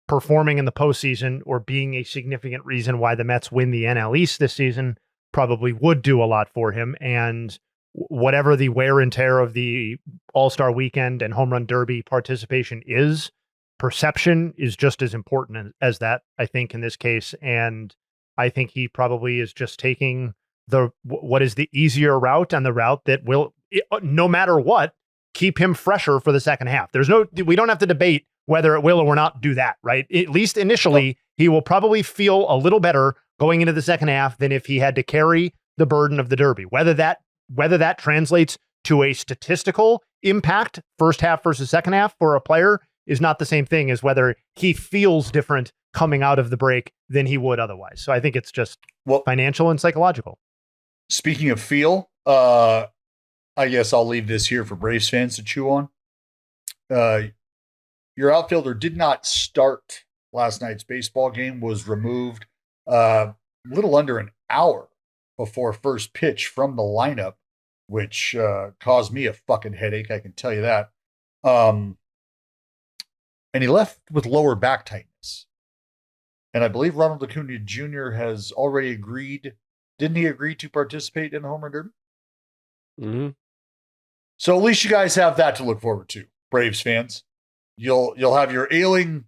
performing in the postseason or being a significant reason why the Mets win the NL East this season probably would do a lot for him. And whatever the wear and tear of the All-Star Weekend and Home Run Derby participation is, perception is just as important as that, I think, in this case. And I think he probably is just taking what is the easier route and the route that will, no matter what, keep him fresher for the second half. We don't have to debate whether it will or not do that, right? At least initially, he will probably feel a little better going into the second half than if he had to carry the burden of the Derby. Whether that translates to a statistical impact, first half versus second half for a player, is not the same thing as whether he feels different coming out of the break than he would otherwise. So I think it's just financial and psychological. Speaking of feel, I guess I'll leave this here for Braves fans to chew on. Your outfielder did not start last night's baseball game, was removed a little under an hour before first pitch from the lineup, which caused me a fucking headache, I can tell you that. And he left with lower back tightness. And I believe Ronald Acuna Jr. has already agreed. Didn't he agree to participate in the home run derby? Mm-hmm. So at least you guys have that to look forward to, Braves fans. You'll have your ailing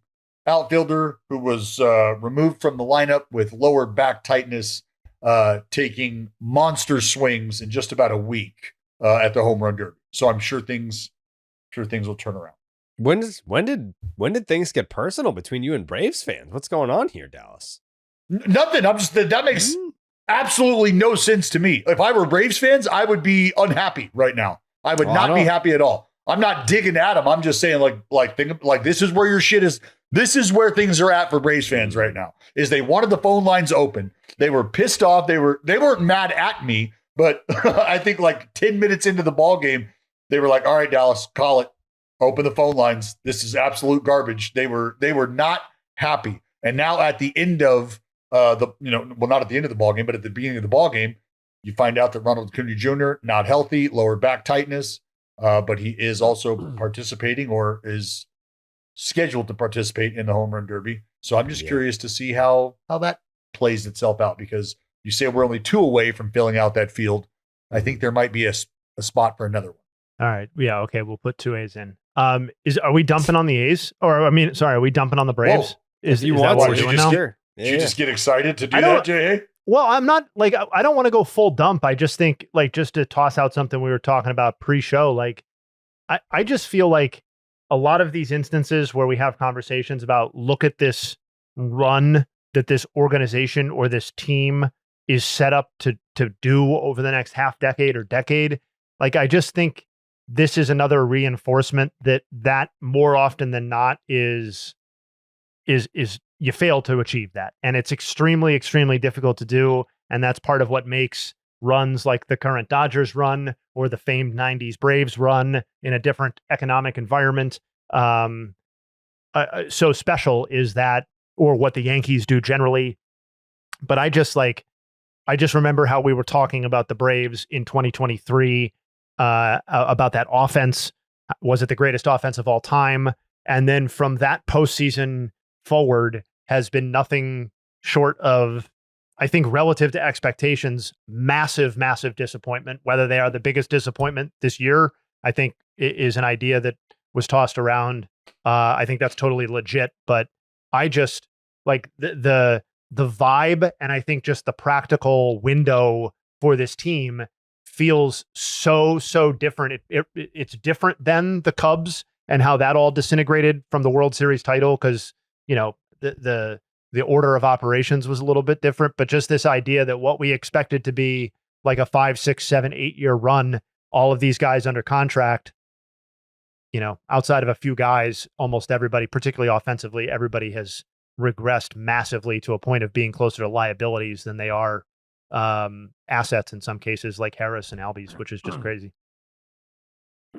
outfielder who was removed from the lineup with lower back tightness, taking monster swings in just about a week at the home run derby. So I'm sure things will turn around. When did things get personal between you and Braves fans? What's going on here, Dallas? Nothing. That makes absolutely no sense to me. If I were Braves fans, I would be unhappy right now. I would not be happy at all. I'm not digging at them. I'm just saying this is where your shit is. This is where things are at for Braves fans right now. Is they wanted the phone lines open. They were pissed off. They weren't mad at me, but I think like 10 minutes into the ball game, they were like, "All right, Dallas, call it. Open the phone lines. This is absolute garbage." They were not happy. And now at the end of not at the end of the ball game, but at the beginning of the ball game, you find out that Ronald Acuna Jr. not healthy, lower back tightness, but he is also participating or is scheduled to participate in the home run derby. So I'm just curious to see how that plays itself out, because you say we're only 2 away from filling out that field. I think there might be a spot for another one. All right. Yeah. Okay. We'll put 2 A's in. Are we dumping on the A's, or are we dumping on the Braves? Whoa. Is you that want what to, we're you doing just now? sure. Did you just get excited to do I don't- that, Jayhay? Well, I'm not like, I don't want to go full dump. I just think, like, just to toss out something we were talking about pre-show, like, I just feel like a lot of these instances where we have conversations about, look at this run that this organization or this team is set up to do over the next half decade or decade. Like, I just think this is another reinforcement that more often than not is you fail to achieve that. And it's extremely, extremely difficult to do. And that's part of what makes runs like the current Dodgers run or the famed 90s Braves run in a different economic environment so special, is that, or what the Yankees do generally. But I just remember how we were talking about the Braves in 2023 about that offense. Was it the greatest offense of all time? And then from that postseason forward has been nothing short of, I think, relative to expectations, massive, massive disappointment. Whether they are the biggest disappointment this year, I think is an idea that was tossed around. I think that's totally legit, but I just like the vibe, and I think just the practical window for this team feels so different. It's different than the Cubs and how that all disintegrated from the World Series title, because the order of operations was a little bit different. But just this idea that what we expected to be like a 5, 6, 7, 8 year run, all of these guys under contract, outside of a few guys, almost everybody, particularly offensively, everybody has regressed massively to a point of being closer to liabilities than they are assets in some cases, like Harris and Albies, which is just crazy.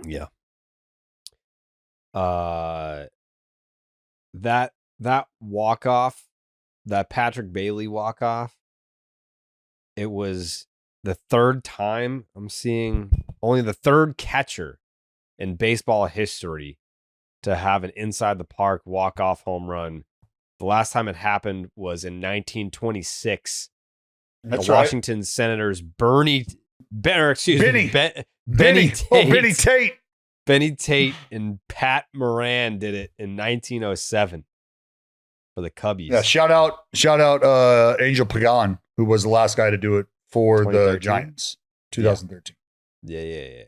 Yeah. That walk-off, that Patrick Bailey walk-off, it was the third time I'm seeing, only the third catcher in baseball history to have an inside the park walk-off home run. The last time it happened was in 1926. That's the right. Washington Senators Benny Tate. Benny Tate. Benny Tate and Pat Moran did it in 1907 for the Cubbies. Yeah, shout out Angel Pagan, who was the last guy to do it for the 2013? Giants, 2013. Yeah.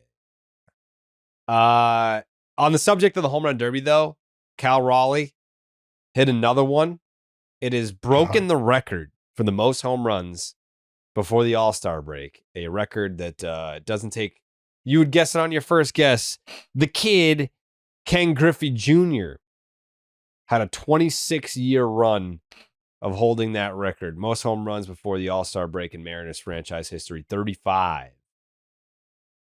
On the subject of the home run derby, though, Cal Raleigh hit another one. It has broken the record for the most home runs before the All-Star break, a record that doesn't take, you would guess it on your first guess. The kid, Ken Griffey Jr., had a 26-year run of holding that record. Most home runs before the All-Star break in Mariners franchise history, 35.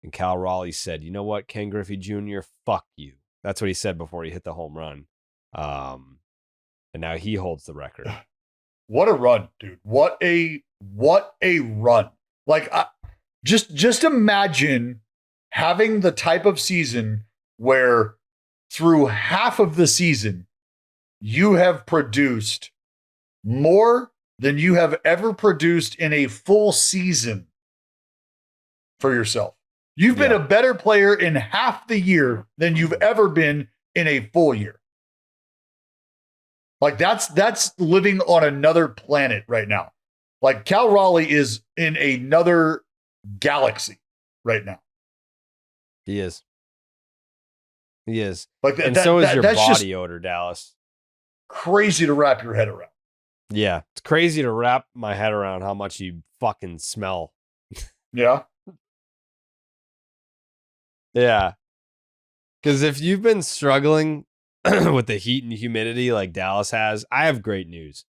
And Cal Raleigh said, "You know what, Ken Griffey Jr., fuck you." That's what he said before he hit the home run. And now he holds the record. What a run, dude. What a run. Like, just imagine having the type of season where through half of the season, you have produced more than you have ever produced in a full season for yourself. You've been a better player in half the year than you've ever been in a full year. Like, that's living on another planet right now. Like, Cal Raleigh is in another galaxy right now. He is. Like, And so is your body odor, Dallas. Crazy to wrap your head around. Yeah, it's crazy to wrap my head around how much you fucking smell. Yeah. Yeah. Because if you've been struggling with the heat and humidity like Dallas has, I have great news.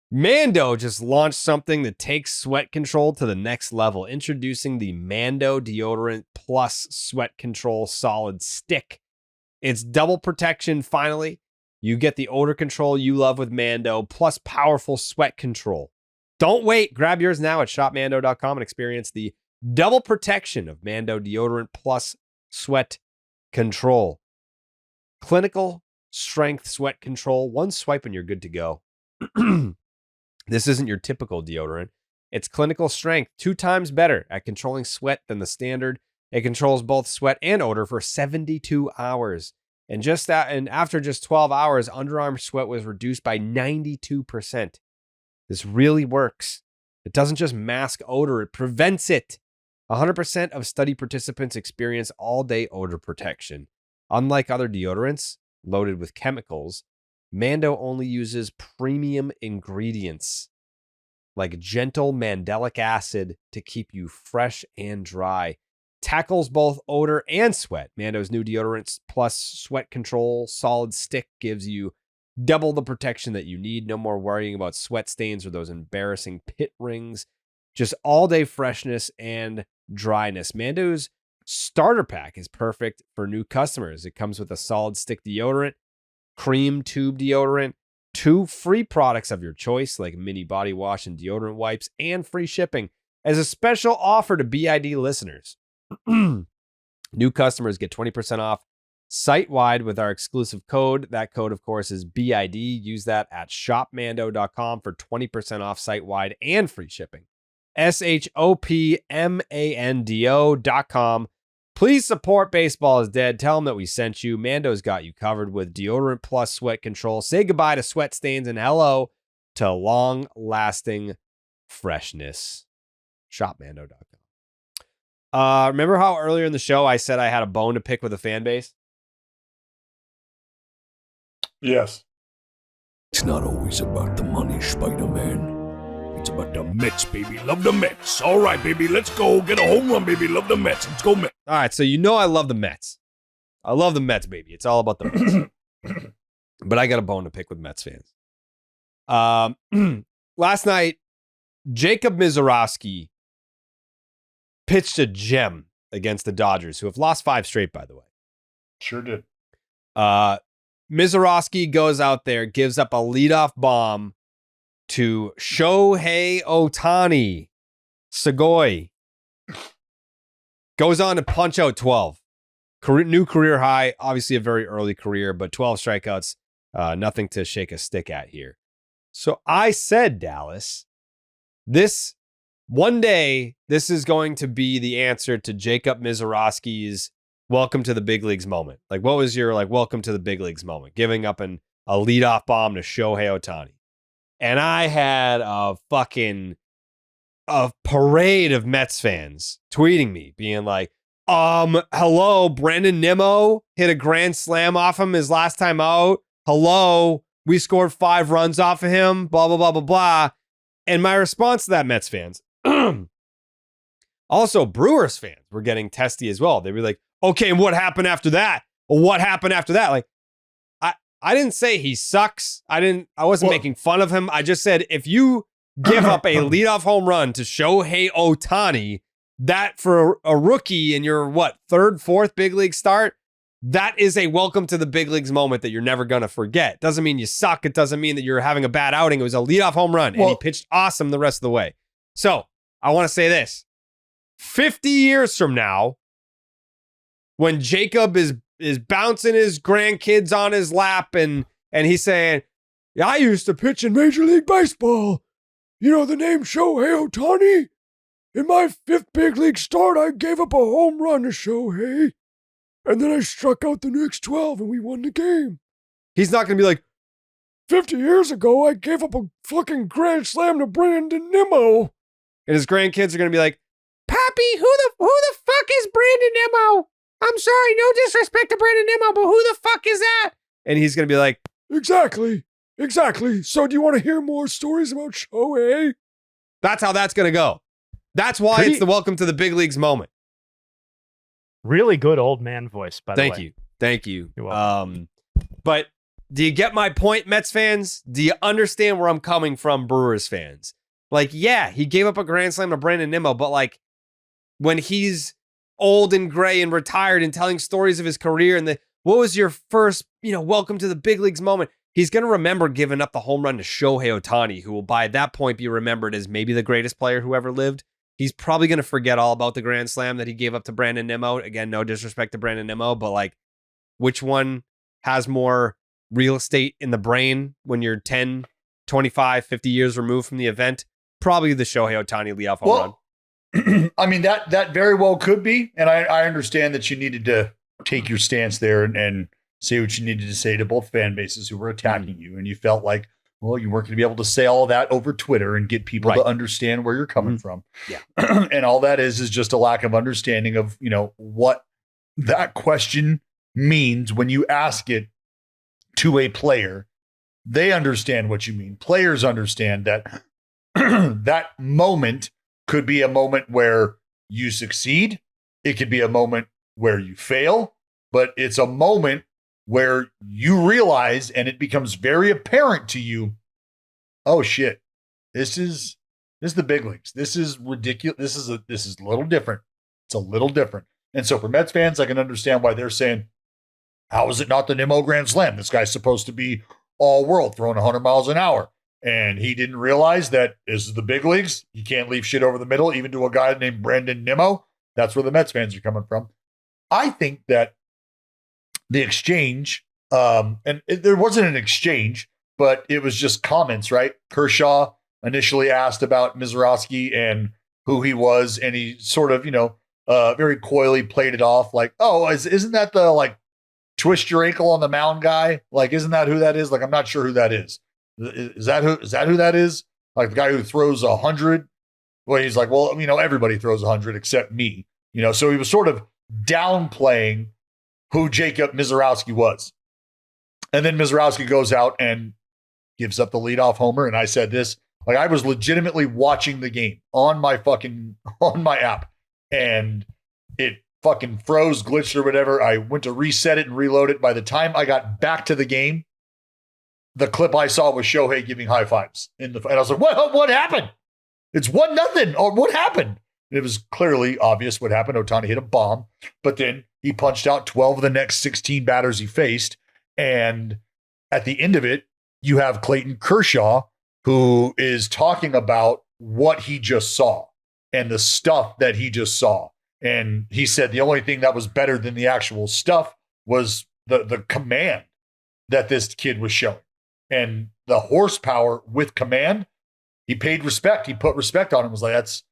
Mando just launched something that takes sweat control to the next level, introducing the Mando Deodorant Plus Sweat Control Solid Stick. It's double protection, finally. You get the odor control you love with Mando, plus powerful sweat control. Don't wait. Grab yours now at shopmando.com and experience the double protection of Mando Deodorant Plus Sweat Control. Clinical strength sweat control. One swipe and you're good to go. This isn't your typical deodorant. It's clinical strength, 2 times better at controlling sweat than the standard. It controls both sweat and odor for 72 hours. And after just 12 hours, underarm sweat was reduced by 92%. This really works. It doesn't just mask odor, it prevents it. 100% of study participants experience all-day odor protection. Unlike other deodorants loaded with chemicals, Mando only uses premium ingredients like gentle mandelic acid to keep you fresh and dry. Tackles both odor and sweat. Mando's new deodorant plus sweat control solid stick gives you double the protection that you need. No more worrying about sweat stains or those embarrassing pit rings. Just all-day freshness and dryness. Mando's starter pack is perfect for new customers. It comes with a solid stick deodorant, cream tube deodorant, 2 free products of your choice like mini body wash and deodorant wipes, and free shipping as a special offer to BID listeners. New customers get 20% off site-wide with our exclusive code. That code, of course, is BID. Use that at shopmando.com for 20% off site-wide and free shipping. shopmando.com. Please support Baseball is Dead. Tell them that we sent you. Mando's got you covered with deodorant plus sweat control. Say goodbye to sweat stains and hello to long-lasting freshness. Shopmando.com. Remember how earlier in the show I said I had a bone to pick with a fan base? Yes. It's not always about the money, Spider-Man. It's about the Mets, baby. Love the Mets. All right, baby. Let's go. Get a home run, baby. Love the Mets. Let's go, Mets. All right, so you know I love the Mets. I love the Mets, baby. It's all about the Mets. But I got a bone to pick with Mets fans. Last night, Jacob Mizorowski pitched a gem against the Dodgers, who have lost 5 straight, by the way. Sure did. Mizorowski goes out there, gives up a leadoff bomb to Shohei Ohtani. Sugoi goes on to punch out 12. New career high, obviously a very early career, but 12 strikeouts, nothing to shake a stick at here. So I said, Dallas, one day, this is going to be the answer to Jacob Mizorowski's welcome to the big leagues moment. Like, what was your welcome to the big leagues moment? Giving up a leadoff bomb to Shohei Ohtani. And I had a parade of Mets fans tweeting me, being like, hello, Brandon Nimmo hit a grand slam off him his last time out. Hello, we scored 5 runs off of him, blah, blah, blah, blah, blah. And my response to that, Mets fans, also Brewers fans were getting testy as well. They'd be like, okay, what happened after that? Well, what happened after that? Like, I didn't say he sucks. I wasn't making fun of him. I just said, if you give up a leadoff home run to Shohei Ohtani, that for a rookie in your, 3rd, 4th big league start, that is a welcome to the big leagues moment that you're never going to forget. Doesn't mean you suck. It doesn't mean that you're having a bad outing. It was a leadoff home run, and he pitched awesome the rest of the way. So I want to say this. 50 years from now, when Jacob is bouncing his grandkids on his lap and he's saying, yeah, I used to pitch in Major League Baseball. You know the name Shohei Ohtani? In my 5th big league start, I gave up a home run to Shohei. And then I struck out the next 12 and we won the game. He's not going to be like, 50 years ago, I gave up a fucking grand slam to Brandon Nimmo. And his grandkids are going to be like, Pappy, who the fuck is Brandon Nimmo? I'm sorry, no disrespect to Brandon Nimmo, but who the fuck is that? And he's going to be like, Exactly. So do you want to hear more stories about Shohei? That's how that's going to go. That's why it's the welcome to the big leagues moment. Really good old man voice, by the way. Thank you. Thank you. You're welcome. But do you get my point, Mets fans? Do you understand where I'm coming from, Brewers fans? Like, yeah, he gave up a grand slam to Brandon Nimmo, but like when he's old and gray and retired and telling stories of his career and what was your first, welcome to the big leagues moment? He's going to remember giving up the home run to Shohei Ohtani, who will by that point be remembered as maybe the greatest player who ever lived. He's probably going to forget all about the grand slam that he gave up to Brandon Nimmo. Again, no disrespect to Brandon Nimmo, but like, which one has more real estate in the brain when you're 10, 25, 50 years removed from the event? Probably the Shohei Ohtani leadoff home run. I mean, that very well could be. And I understand that you needed to take your stance there and say what you needed to say to both fan bases who were attacking you. And you felt like, well, you weren't going to be able to say all of that over Twitter and get people to understand where you're coming from. Yeah. And all that is just a lack of understanding of, what that question means when you ask it to a player. They understand what you mean. Players understand that that moment could be a moment where you succeed. It could be a moment where you fail, but it's a moment where you realize and it becomes very apparent to you, oh shit, this is the big leagues. This is ridiculous. This is a little different. It's a little different. And so for Mets fans, I can understand why they're saying, how is it not the Nimmo Grand Slam? This guy's supposed to be all world, throwing 100 miles an hour. And he didn't realize that this is the big leagues. You can't leave shit over the middle, even to a guy named Brandon Nimmo. That's where the Mets fans are coming from. I think that the exchange, there wasn't an exchange, but it was just comments, right? Kershaw initially asked about Mizorowski and who he was, and he sort of, very coyly played it off like, oh, isn't that the like twist your ankle on the mound guy? Like, isn't that who that is? Like, I'm not sure who that is. Is that who that is? Like the guy who throws 100? Well, he's like, well, everybody throws 100 except me. So he was sort of downplaying who Jacob Mizorowski was. And then Mizorowski goes out and gives up the leadoff homer. And I said this, like I was legitimately watching the game on my app, and it fucking froze, glitched or whatever. I went to reset it and reload it. By the time I got back to the game, the clip I saw was Shohei giving high fives and I was like, what happened? It's 1-0. Or what happened? It was clearly obvious what happened. Ohtani hit a bomb, but then he punched out 12 of the next 16 batters he faced. And at the end of it, you have Clayton Kershaw, who is talking about what he just saw and the stuff that he just saw. And he said the only thing that was better than the actual stuff was the command that this kid was showing. And the horsepower with command, he paid respect. He put respect on him. Was like, that's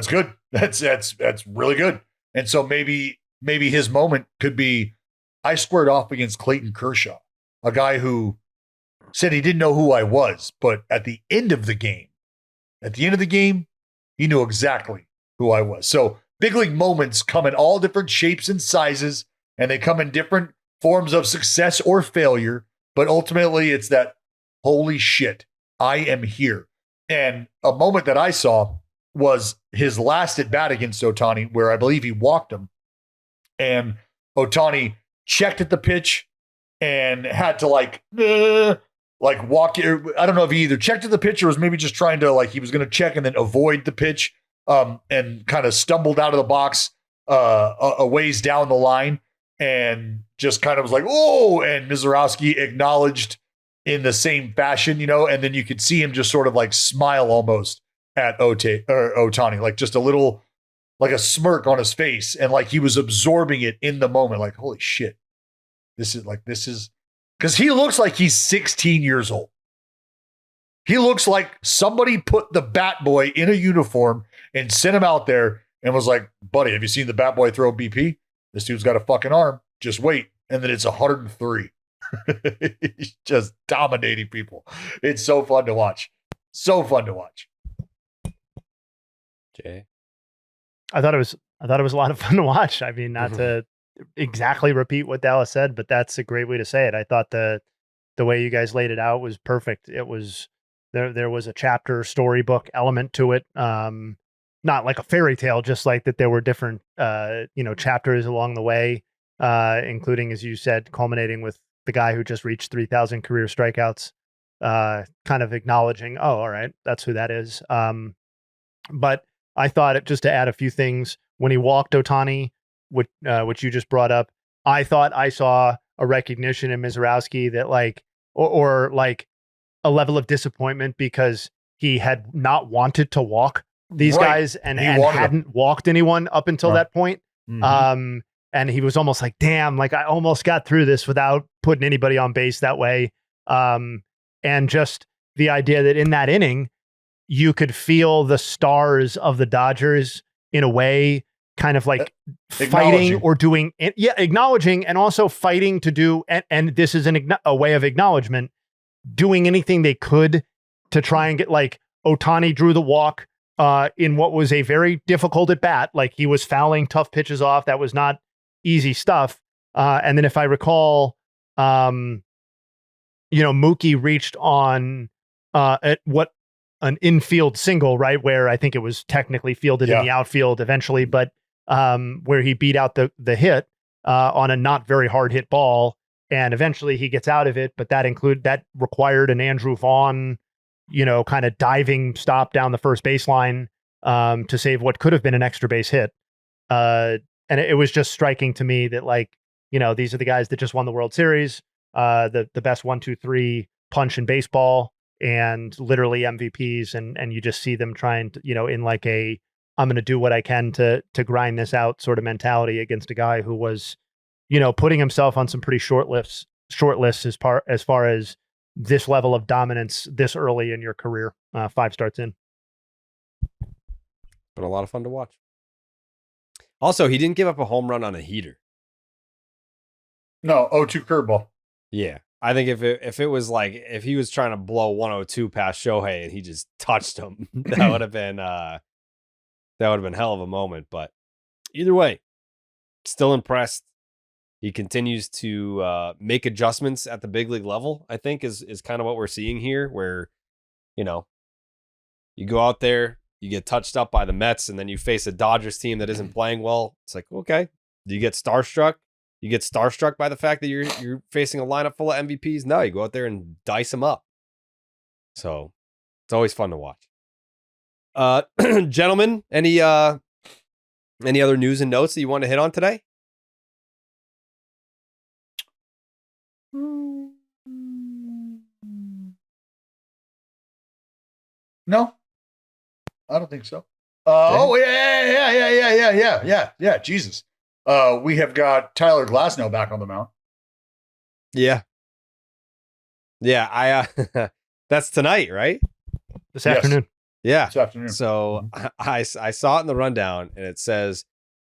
good. That's really good. And so maybe his moment could be, I squared off against Clayton Kershaw, a guy who said he didn't know who I was, but at the end of the game, he knew exactly who I was. So big league moments come in all different shapes and sizes, and they come in different forms of success or failure. But ultimately, it's that, holy shit, I am here. And a moment that I saw was his last at bat against Ohtani, where I believe he walked him. And Ohtani checked at the pitch and had to like walk. I don't know if he either checked at the pitch or was maybe just trying to he was going to check and then avoid the pitch, and kind of stumbled out of the box a ways down the line and just kind of was like, oh, and Mizorowski acknowledged in the same fashion, and then you could see him just sort of smile almost at Ohtani, like just a little, like a smirk on his face, and he was absorbing it in the moment, like, holy shit, this is because he looks like he's 16 years old. He looks like somebody put the bat boy in a uniform and sent him out there and was like, buddy, have you seen the bat boy throw BP? This dude's got a fucking arm. Just wait. And then it's 103. He's just dominating people. It's so fun to watch. So fun to watch. Jay, I thought it was a lot of fun to watch. I mean, not to exactly repeat what Dallas said, but that's a great way to say it. I thought the way you guys laid it out was perfect. It was there was a chapter storybook element to it. Not like a fairy tale, just like that there were different chapters along the way. including, as you said, culminating with the guy who just reached 3,000 career strikeouts, kind of acknowledging, oh, all right, that's who that is. But I thought, just to add a few things, when he walked Ohtani, which you just brought up, I thought I saw a recognition in Mizorowski that or like a level of disappointment because he had not wanted to walk these guys and hadn't walked anyone up until that point. Mm-hmm. And he was almost like, damn, like I almost got through this without putting anybody on base that way. And just the idea that in that inning, you could feel the stars of the Dodgers in a way, kind of like fighting or doing, acknowledging and also fighting to do. And this is a way of acknowledgement, doing anything they could to try and get, like, Ohtani drew the walk in what was a very difficult at bat. Like, he was fouling tough pitches off. That was not easy stuff. And then if I recall, Mookie reached on at an infield single, right, where I think it was technically fielded in the outfield eventually, but where he beat out the hit on a not very hard hit ball, and eventually he gets out of it. But that required an Andrew Vaughn, kind of diving stop down the first baseline to save what could have been an extra base hit. And it was just striking to me that, like, these are the guys that just won the World Series, the best 1, 2, 3 punch in baseball, and literally MVPs. And you just see them trying to, in like I'm going to do what I can to grind this out sort of mentality against a guy who was, putting himself on some pretty short lists as far as this level of dominance this early in your career, 5 starts in. Been a lot of fun to watch. Also, he didn't give up a home run on a heater. No, 0-2 curveball. Yeah. I think if it was like, if he was trying to blow 102 past Shohei and he just touched him, that would have been hell of a moment. But either way, still impressed. He continues to make adjustments at the big league level, I think is kind of what we're seeing here, where, you go out there, you get touched up by the Mets, and then you face a Dodgers team that isn't playing well. It's like, okay, do you get starstruck? You get starstruck by the fact that you're facing a lineup full of MVPs? No, you go out there and dice them up. So it's always fun to watch. Gentlemen, any other news and notes that you want to hit on today? No, I don't think so. Oh yeah. Jesus. We have got Tyler Glasnow back on the mound. Yeah. I that's tonight, right? This afternoon. Yeah. This afternoon. So I saw it in the rundown, and it says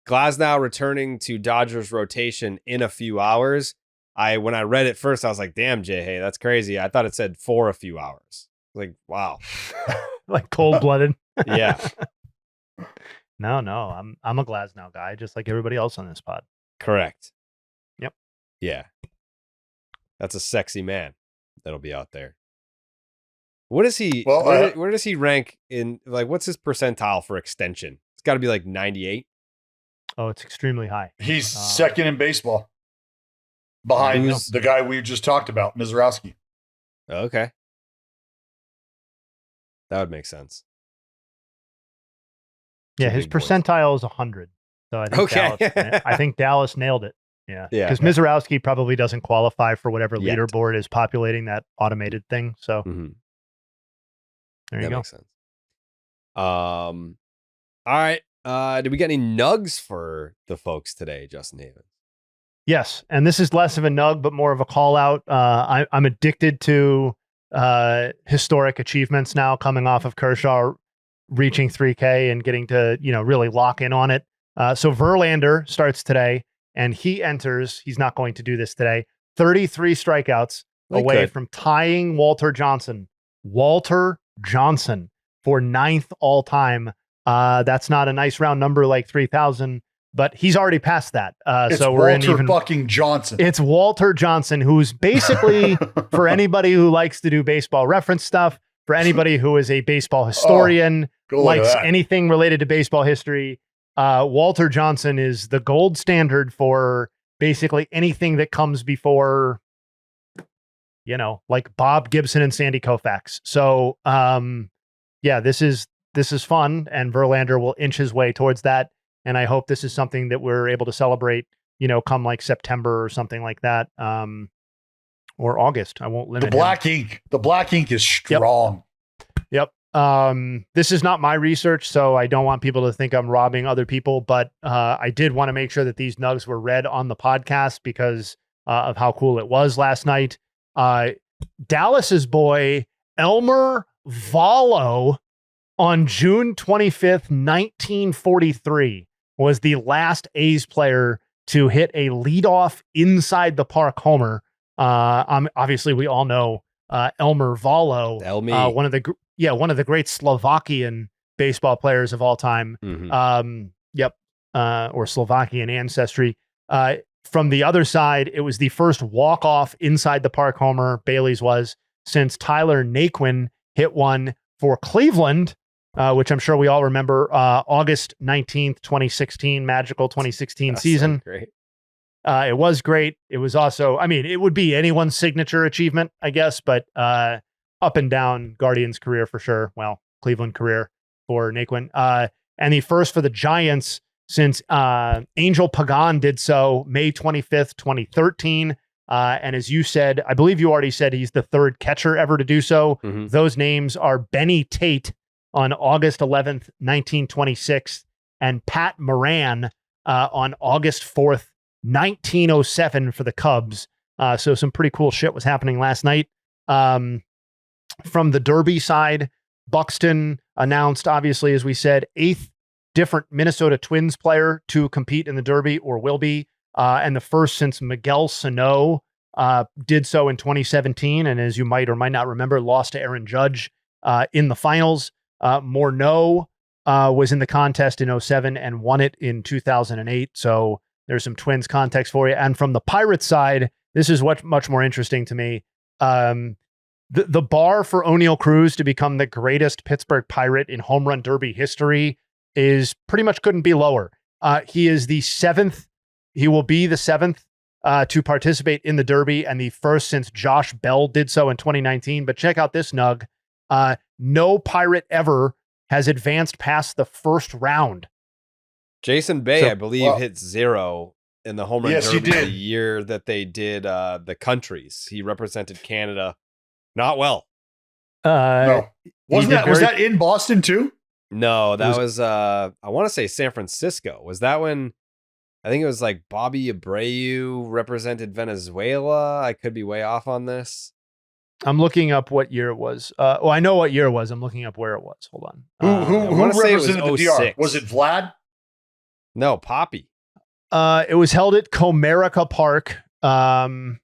Glasnow returning to Dodgers rotation in a few hours. When I read it first, I was like, damn, Jayhay, that's crazy. I thought it said for a few hours. Like, wow. Like cold-blooded. Yeah. No, I'm a Glasnow guy, just like everybody else on this pod. Correct. Yep. Yeah. That's a sexy man that'll be out there. What is he? Well, where does he rank in? Like, what's his percentile for extension? It's got to be like 98. Oh, it's extremely high. He's second in baseball, behind the guy we just talked about, Mizorowski. Okay, that would make sense. Yeah, his percentile is 100. So I think I think Dallas nailed it. Yeah. Because Mizorowski probably doesn't qualify for whatever leaderboard is populating that automated thing. So there you go. Makes sense. All right. Did we get any nugs for the folks today, Justin Havens? Yes. And this is less of a nug, but more of a call out. I'm addicted to historic achievements now, coming off of Kershaw reaching 3K and getting to, really lock in on it. So Verlander starts today, and he enters, he's not going to do this today, 33 strikeouts away from tying Walter Johnson. Walter Johnson for 9th all time. That's not a nice round number like 3,000, but he's already past that. So we're in even fucking Johnson. It's Walter Johnson, who's basically, for anybody who likes to do baseball reference stuff, for anybody who is a baseball historian, likes anything related to baseball history, Walter Johnson is the gold standard for basically anything that comes before, like Bob Gibson and Sandy Koufax. So, this is fun, and Verlander will inch his way towards that. And I hope this is something that we're able to celebrate, come like September or something like that. Or August. I won't limit the black ink. The black ink is strong. Yep. This is not my research, so I don't want people to think I'm robbing other people, but I did want to make sure that these nugs were read on the podcast because of how cool it was last night. Dallas's boy, Elmer Valo, on June 25th, 1943, was the last A's player to hit a leadoff inside the park homer. Obviously, we all know Elmer Valo, one of the great Slovakian baseball players of all time. Or Slovakian ancestry. From the other side, it was the first walk-off inside the park homer, Bailey's was, since Tyler Naquin hit one for Cleveland, which I'm sure we all remember, August 19th, 2016, magical 2016 season. So great. It was great. It was also, it would be anyone's signature achievement, I guess, but up and down Guardians career for sure. Well, Cleveland career for Naquin. And the first for the Giants since Angel Pagan did so May 25th, 2013. And as you said, I believe you already said he's the third catcher ever to do so. Mm-hmm. Those names are Benny Tate on August 11th, 1926, and Pat Moran on August 4th, 1907 for the Cubs. So some pretty cool shit was happening last night. From the Derby side, Buxton announced, obviously, as we said, 8th different Minnesota Twins player to compete in the Derby, or will be, and the first since Miguel Sano did so in 2017. And as you might or might not remember, lost to Aaron Judge in the finals. Morneau was in the contest in 2007 and won it in 2008. So there's some Twins context for you. And from the Pirates side, this is what's much more interesting to me. The bar for O'Neal Cruz to become the greatest Pittsburgh Pirate in home run derby history is pretty much couldn't be lower. He is the 7th. He will be the 7th to participate in the Derby, and the first since Josh Bell did so in 2019. But check out this nug. No Pirate ever has advanced past the first round. Jason Bay, I believe, hit 0 in the home run derby the year that they did the countries. He represented Canada not well. No. Was that in Boston too? No, that was I want to say San Francisco. Was that when I think it was like Bobby Abreu represented Venezuela? I could be way off on this. I'm looking up what year it was. I know what year it was. I'm looking up where it was. Hold on. Who represented the DR? Was it Vlad? No, Poppy. It was held at Comerica Park. The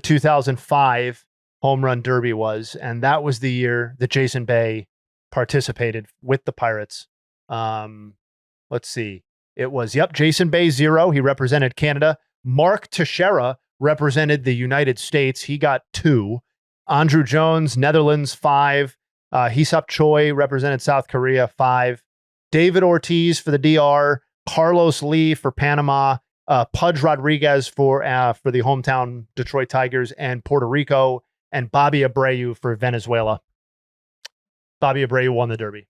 2005 home run derby was, and that was the year that Jason Bay participated with the Pirates. Let's see. It was, Jason Bay 0. He represented Canada. Mark Teixeira represented the United States. He got 2. Andrew Jones, Netherlands, 5. Hee-Sup Choi represented South Korea, 5. David Ortiz for the DR. Carlos Lee for Panama. Pudge Rodriguez for the hometown Detroit Tigers and Puerto Rico. And Bobby Abreu for Venezuela. Bobby Abreu won the Derby.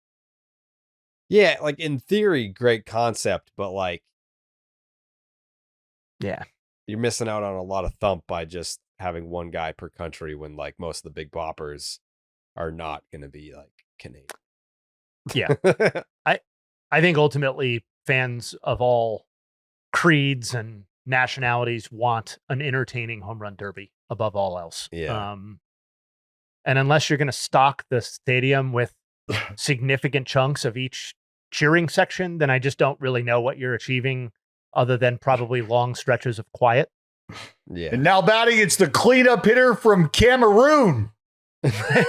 Yeah, like in theory, great concept, but like, yeah, you're missing out on a lot of thump by just having one guy per country when like most of the big boppers are not going to be like Canadian. Yeah. I think ultimately fans of all creeds and nationalities want an entertaining home run derby above all else. Yeah. And unless you're going to stock the stadium with significant chunks of each cheering section, then I just don't really know what you're achieving other than probably long stretches of quiet. Yeah. And now batting, it's the cleanup hitter from Cameroon. I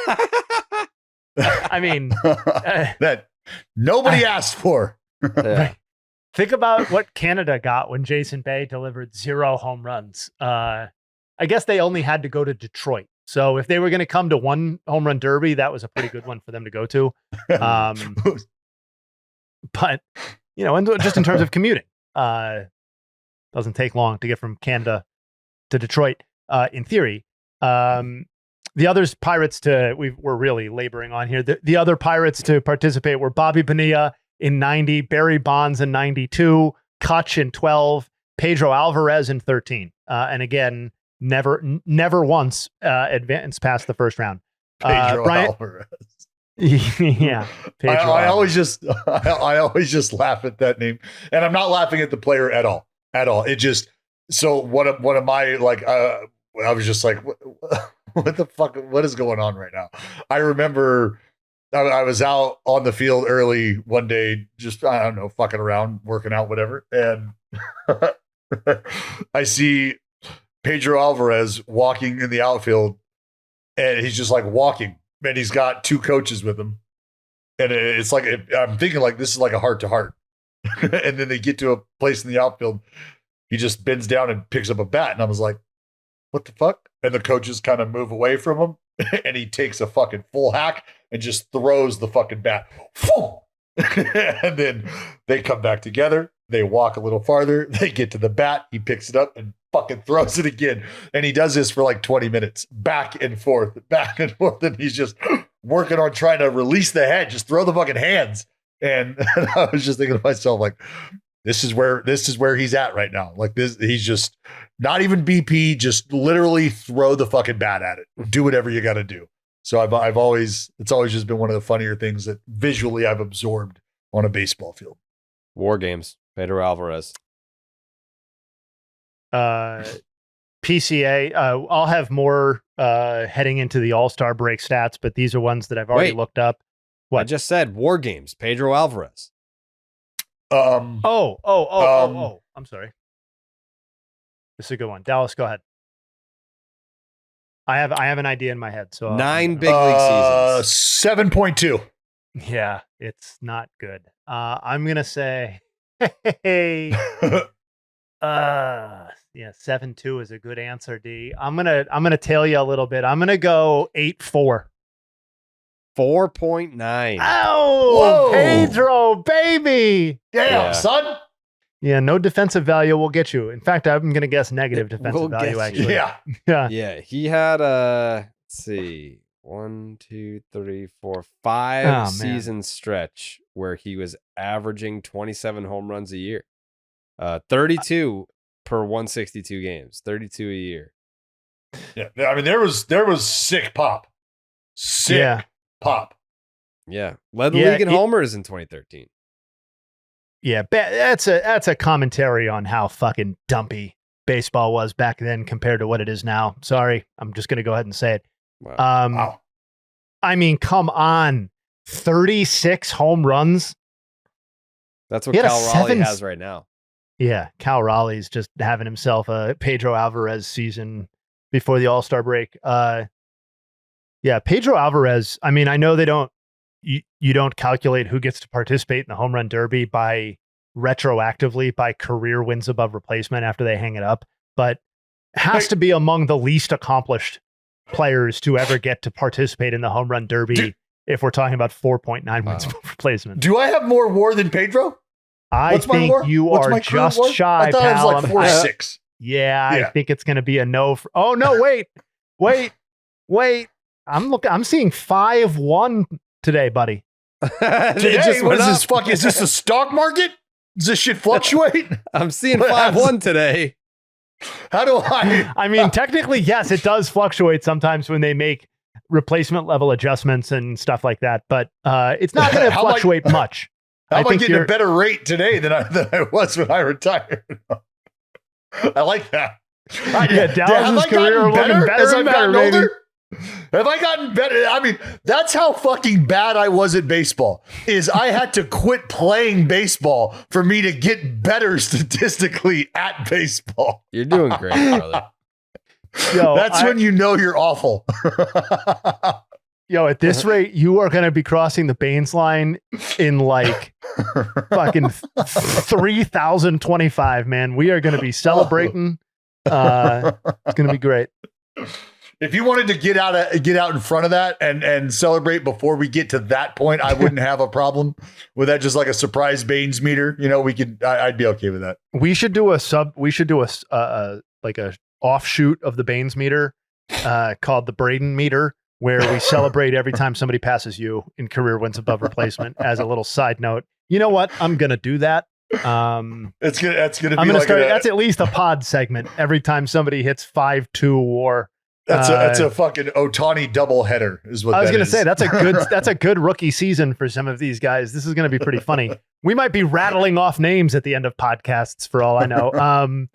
mean, that nobody asked for. Yeah. Think about what Canada got when Jason Bay delivered 0 home runs. I guess they only had to go to Detroit. So if they were going to come to one home run derby, that was a pretty good one for them to go to. But, just in terms of commuting, Doesn't take long to get from Canada to Detroit, in theory. The others Pirates we're really laboring on here. The other Pirates to participate were Bobby Bonilla in 90, Barry Bonds in 92, Kutch in 12, Pedro Alvarez in 13. And again, never once advanced past the first round. Pedro Alvarez. Yeah. Pedro I always just laugh at that name, and I'm not laughing at the player at all. It just, so one of my, like, I was just like, what the fuck, what is going on right now? I remember I was out on the field early one day, just, I don't know, fucking around, working out, whatever. And I see Pedro Alvarez walking in the outfield, and he's just like walking, and he's got two coaches with him. And it's like, I'm thinking like, this is like a heart to heart. And then they get to a place in the outfield. He just bends down and picks up a bat. And I was like, what the fuck? And the coaches kind of move away from him. And he takes a fucking full hack and just throws the fucking bat. And then they come back together. They walk a little farther. They get to the bat. He picks it up and fucking throws it again. And he does this for like 20 minutes, back and forth. And he's just working on trying to release the head, just throw the fucking hands. And I was just thinking to myself, like, this is where he's at right now. Like this, he's just not even BP, just literally throw the fucking bat at it. Do whatever you got to do. So it's always just been one of the funnier things that visually I've absorbed on a baseball field. War Games, Pedro Alvarez. PCA. I'll have more heading into the All-Star break stats, but these are ones that I've already looked up. What? I just said War Games, Pedro Alvarez. I'm sorry. This is a good one. Dallas, go ahead. I have an idea in my head. So 9 big league seasons. 7.2. Yeah, it's not good. I'm gonna say, hey, 7.2 is a good answer. D. I'm gonna tail you a little bit. I'm gonna go 8.4. 4.9. Oh, whoa. Pedro, baby. Damn, son. Yeah, no defensive value will get you. In fact, I'm going to guess negative defensive value, actually. Yeah. He had let's see, 5 season stretch where he was averaging 27 home runs a year. 32 per 162 games, 32 a year. Yeah. I mean, there was sick pop. Pop. Yeah. Led the league in homers in 2013. Yeah, that's a commentary on how fucking dumpy baseball was back then compared to what it is now. Sorry, I'm just going to go ahead and say it. Wow. I mean, come on. 36 home runs. That's what Cal Raleigh has right now. Yeah, Cal Raleigh's just having himself a Pedro Alvarez season before the All-Star break. Yeah, Pedro Alvarez, I mean, I know they don't, you don't calculate who gets to participate in the home run derby by retroactively by career wins above replacement after they hang it up, but has to be among the least accomplished players to ever get to participate in the home run derby if we're talking about 4.9 wins above replacement. Do I have more WAR than Pedro? I think you are just shy. I thought pal. it was like 4.6. Yeah, I think it's going to be a no. Oh no! Wait! I'm seeing 5-1 today, buddy. Is this a stock market? Does this shit fluctuate? I'm seeing 5-1 today. How do I? I mean, technically, yes, it does fluctuate sometimes when they make replacement level adjustments and stuff like that, but it's not going to fluctuate much. How am I getting a better rate today than I was when I retired? I like that. Dallas's career looking better and better, baby. Older? Have I gotten better? I mean, that's how fucking bad I was at baseball. Is I had to quit playing baseball for me to get better statistically at baseball. You're doing great, brother. That's when you know you're awful. Yo, at this rate, you are going to be crossing the Baines line in like fucking 3025, man. We are going to be celebrating. It's going to be great. If you wanted to get out in front of that and celebrate before we get to that point, I wouldn't have a problem with that. Just like a surprise Baines meter, I'd be okay with that. We should do a like a offshoot of the Baines meter called the Braden meter, where we celebrate every time somebody passes you in career wins above replacement. As a little side note, you know what? I'm gonna do that. That's gonna be. I'm gonna start. That's at least a pod segment every time somebody hits 5-2 WAR. That's a fucking Ohtani double header is what I was going to say. That's a good rookie season for some of these guys. This is going to be pretty funny. We might be rattling off names at the end of podcasts for all I know.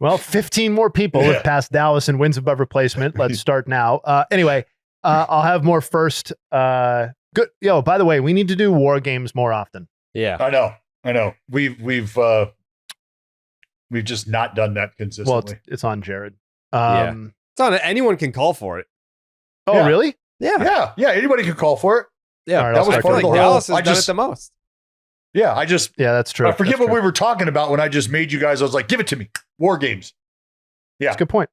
Well, 15 more people have passed Dallas in wins above replacement. Let's start now. Anyway, I'll have more first. Good. Yo, by the way, we need to do war games more often. Yeah, I know. We've just not done that consistently. Well, it's on Jared. it's on. Anyone can call for it. Oh, Yeah. really? Yeah, Yeah. Anybody could call for it. yeah. All right, that I'll was start part of doing the that. whole- Dallas has I done just- it the most. Yeah. Yeah, that's true. I forget That's what true. we were talking about when I just made you guys. I was like, give it to me. War games. Yeah. That's a good point.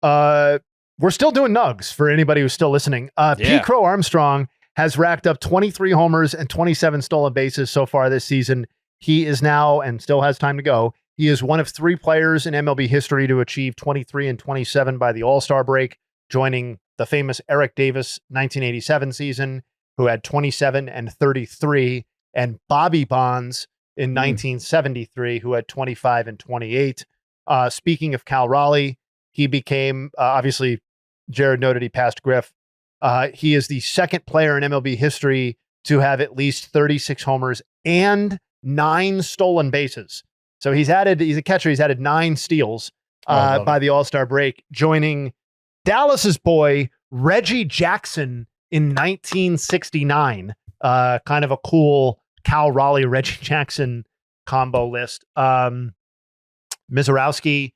We're still doing Nuggs for anybody who's still listening. P. Yeah. Crow Armstrong has racked up 23 homers and 27 stolen bases so far this season. He is now, and still has time to go, he is one of 3 players in MLB history to achieve 23 and 27 by the All-Star break, joining the famous Eric Davis 1987 season, who had 27 and 33, and Bobby Bonds in 1973, who had 25 and 28. Speaking of Cal Raleigh, he became, obviously, Jared noted he passed Griff. He is the second player in MLB history to have at least 36 homers and 9 stolen bases. So he's a catcher. He's added 9 steals by the All-Star break, joining Dallas's boy, Reggie Jackson, in 1969. Kind of a cool Cal Raleigh, Reggie Jackson combo list. Mizorowski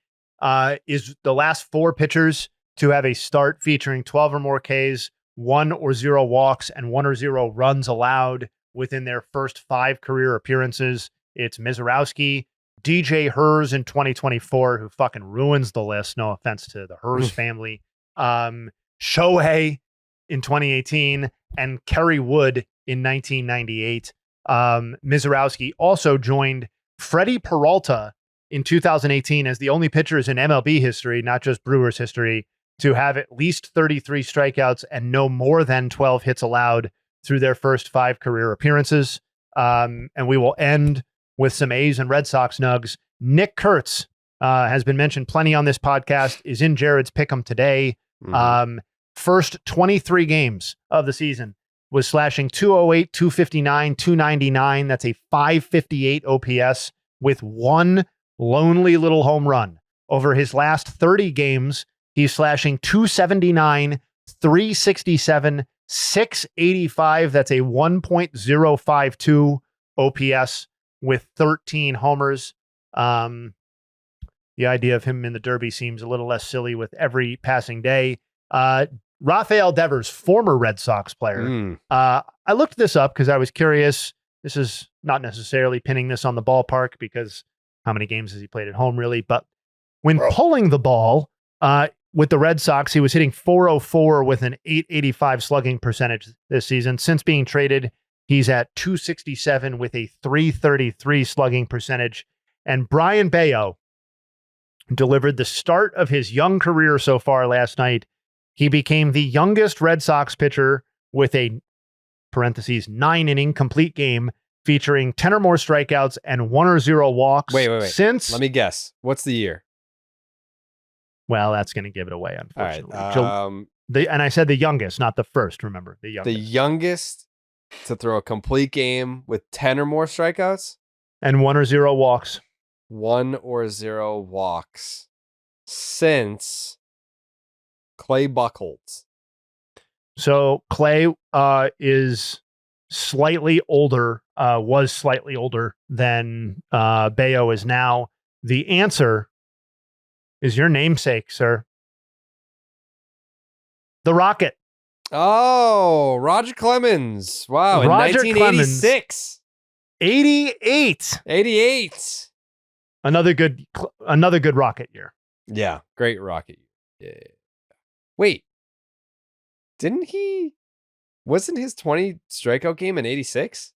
is the last 4 pitchers to have a start featuring 12 or more Ks, 1 or 0 walks, and 1 or 0 runs allowed within their first 5 career appearances. It's Mizorowski, DJ Hers in 2024, who fucking ruins the list. No offense to the Hers family. Shohei in 2018, and Kerry Wood in 1998. Mizorowski also joined Freddie Peralta in 2018 as the only pitchers in MLB history, not just Brewers history, to have at least 33 strikeouts and no more than 12 hits allowed through their first 5 career appearances. And we will end with some A's and Red Sox Nugs. Nick Kurtz has been mentioned plenty on this podcast, is in Jared's Pick'em today. First 23 games of the season was slashing 208, 259, 299. That's a 558 OPS with 1 lonely little home run. Over his last 30 games, he's slashing 279, 367, 685. That's a 1.052 OPS with 13 homers. The idea of him in the Derby seems a little less silly with every passing day. Rafael Devers, former Red Sox player. I looked this up because I was curious. This is not necessarily pinning this on the ballpark because how many games has he played at home, really? But when pulling the ball with the Red Sox, he was hitting .404 with an .885 slugging percentage this season. Since being traded, he's at .267 with a .333 slugging percentage. And Brian Bayo delivered the start of his young career so far last night. He became the youngest Red Sox pitcher with a parentheses 9-inning complete game featuring 10 or more strikeouts and 1 or 0 walks. Wait. Since, Let me guess. What's the year? well, that's going to give it away, All unfortunately. right. And I said the youngest, not the first. Remember, the youngest. The youngest to throw a complete game with 10 or more strikeouts, And 1 or 0 walks. 1 or 0 walks since Clay Buchholz. So Clay is slightly older, was slightly older than Bayo is now. The answer is your namesake, sir. The Rocket. Oh, Roger Clemens. Wow. Roger In 1986. 88. 88. Another good Rocket year. Yeah. Great Rocket. Yeah. Wait, wasn't his 20 strikeout game in 86?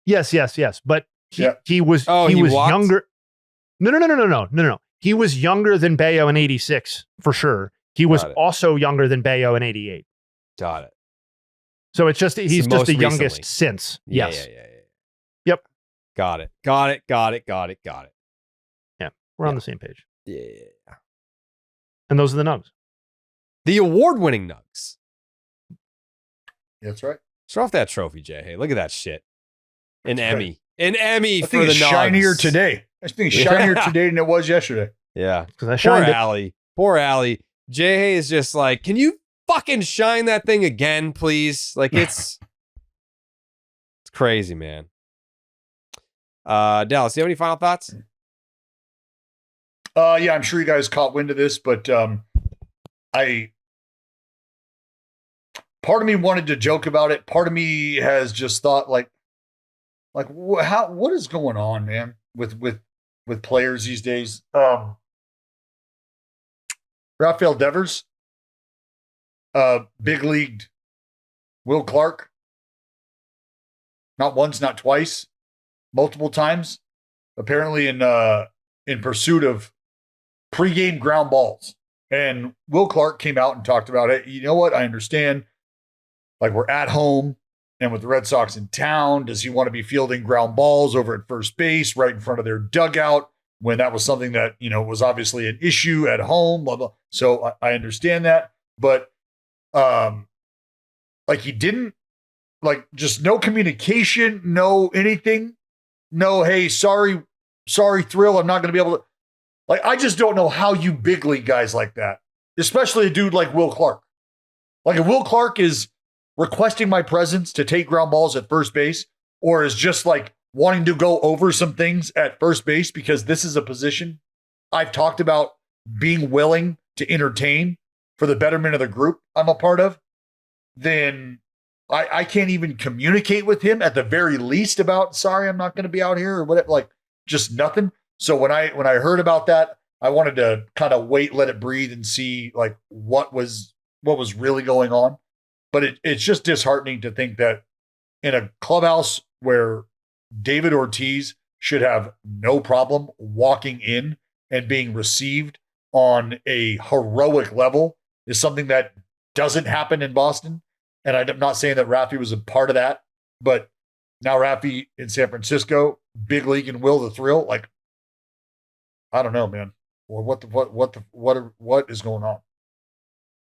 Yes. But he was he was walked? younger. No. He was younger than Bayo in 86 for sure. He was Got it. also younger than Bayo in 88. Got it. So it's just he's So just most the youngest recently. since. Yeah, Yes. Yeah. Yep. Got it. We're on the same page. Yeah. And those are the Nuggs. The award-winning Nuggs. That's right. Show off that trophy, Jay. Hey, look at that shit. An That's Emmy. An Emmy I for think the it's Nuggs. shinier today. I think it's shinier today than it was yesterday. Yeah. Because I Poor shined it. Allie. Poor Allie. Jayhay is just like, can you fucking shine that thing again, please? Like it's crazy, man. Dallas, do you have any final thoughts? Yeah, I'm sure you guys caught wind of this, but part of me wanted to joke about it. Part of me has just thought what is going on, man, with players these days? Rafael Devers, big leagued Will Clark, not once, not twice, multiple times, apparently in pursuit of pregame ground balls. And Will Clark came out and talked about it. You know what? I understand. Like, we're at home and with the Red Sox in town, does he want to be fielding ground balls over at first base right in front of their dugout when that was something that, was obviously an issue at home, blah, blah. So I understand that. But he didn't, just no communication, no anything. No, hey, sorry, Thrill, I'm not going to be able to. I just don't know how you big league guys like that, especially a dude like Will Clark. If Will Clark is requesting my presence to take ground balls at first base, or is just wanting to go over some things at first base because this is a position I've talked about being willing to entertain for the betterment of the group I'm a part of, then I can't even communicate with him at the very least about, sorry, I'm not going to be out here or whatever, just nothing. So when I heard about that, I wanted to kind of wait, let it breathe and see what was really going on. But it's just disheartening to think that in a clubhouse where David Ortiz should have no problem walking in and being received on a heroic level is something that doesn't happen in Boston. And I'm not saying that Rafi was a part of that, but now Rafi in San Francisco, big league and Will the Thrill, I don't know, man. Well, what is going on?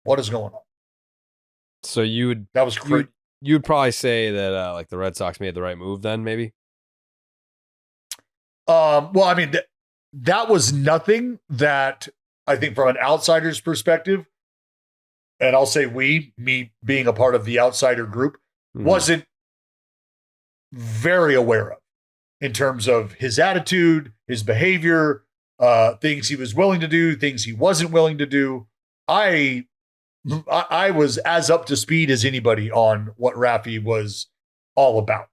What is going on? So that was crazy. You'd probably say that the Red Sox made the right move then, maybe? Well, I mean, that was nothing that I think from an outsider's perspective, and I'll say me being a part of the outsider group, wasn't very aware of in terms of his attitude, his behavior, things he was willing to do, things he wasn't willing to do. I was as up to speed as anybody on what Rafi was all about.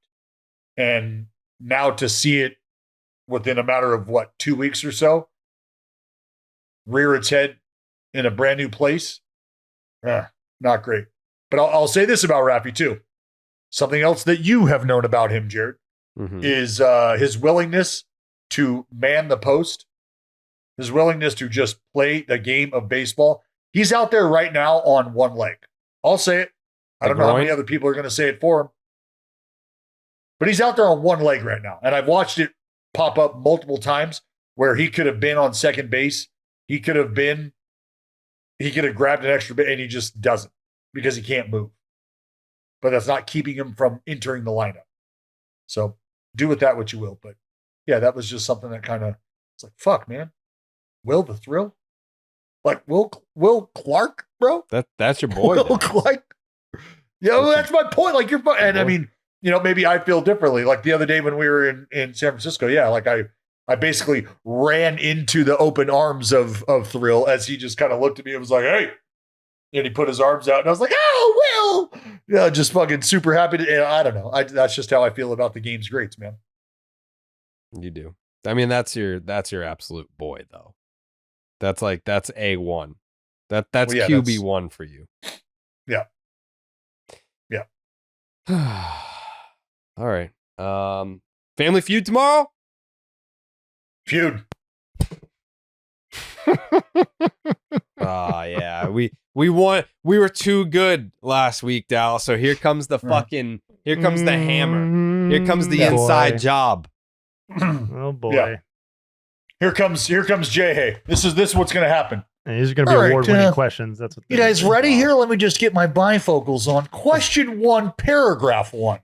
And now to see it within a matter of 2 weeks or so, rear its head in a brand new place, not great. But I'll say this about Rafi too. Something else that you have known about him, Jared, is his willingness to man the post, his willingness to just play the game of baseball. He's out there right now on one leg. I'll say it. I don't know how many other people are going to say it for him. But he's out there on one leg right now. And I've watched it pop up multiple times where he could have been on second base. He could have grabbed an extra bit, and he just doesn't because he can't move. But that's not keeping him from entering the lineup. So do with that what you will. But yeah, that was just something that kind of, it's like, fuck, man. Will the Thrill? Will Clark, bro? That's your boy. Will Clark? Yeah, well, that's my point. You're, and I mean, maybe I feel differently. The other day when we were in San Francisco, yeah, I basically ran into the open arms of Thrill as he just kind of looked at me and was like, hey. And he put his arms out and I was like, oh, Will. Yeah, just fucking super happy to, I don't know. That's just how I feel about the game's greats, man. You do. I mean, that's your absolute boy, though. That's A1. That's Well, yeah, QB1 for you. Yeah. Yeah. All right. Family Feud tomorrow? Feud. Yeah. We won. We were too good last week, Dallas. So here comes the fucking. Here comes the hammer. Here comes the inside job. Oh boy. Yeah. Here comes Jayhay. This is what's going to happen. And these are going to be All right, award-winning questions. That's what. You guys ready? Here, let me just get my bifocals on. Question 1, paragraph 1.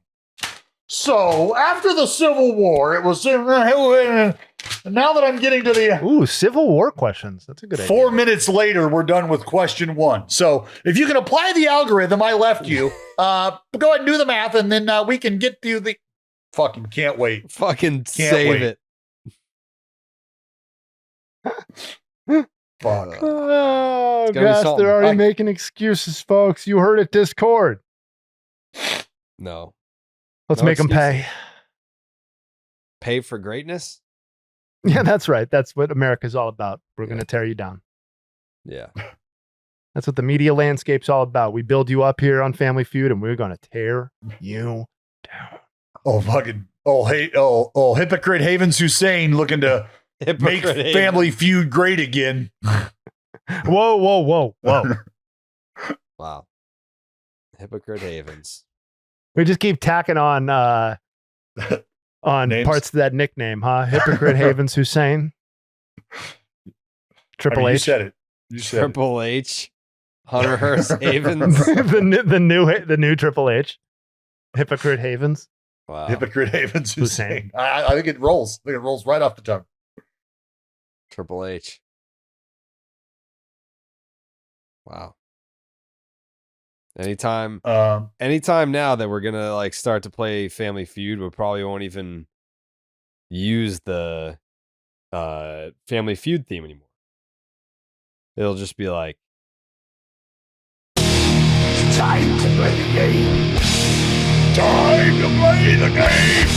So after the Civil War, it was. Now that I'm getting to the Civil War questions. That's a good idea. 4 minutes later, we're done with question 1. So if you can apply the algorithm I left you, go ahead and do the math, and then we can get to the. Fucking can't wait. Fucking save it. Fuck. Oh, gonna be gosh, something. they're already making excuses, folks. You heard it, Discord. No. Let's No make them pay. Pay for greatness? Yeah, that's right. That's what America's all about. We're going to tear you down. Yeah. That's what the media landscape's all about. We build you up here on Family Feud, and we're going to tear you down. Oh, fucking. Hypocrite Havens Hussein looking to make Family Feud great again. Whoa. Wow. Hypocrite Havens. We just keep tacking on Names? parts of that nickname, huh? Hypocrite Havens Hussein. Triple You H. said it. You said Triple H. Hunter Hearst Havens. the new Triple H. Hypocrite Havens. Wow. it. Hypocrite Havens Hussein. Hussein. I think it rolls. I think it rolls right off the tongue. Triple H. Wow. Anytime now that we're gonna like start to play Family Feud, we probably won't even use the Family Feud theme anymore. It'll just be like, It's time to play the game. Time to play the game.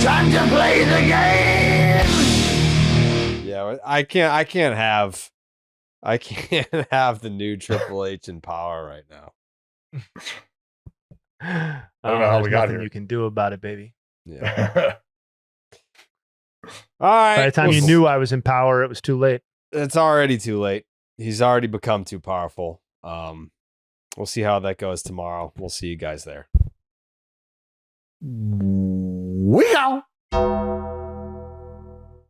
Time to play the game. yeah, I can't have the new Triple H in power right now. I don't know how we got nothing here. you can do about it, baby. Yeah. All right. By the time you knew I was in power, it was too late. It's already too late. He's already become too powerful. We'll see how that goes tomorrow. We'll see you guys there. We go.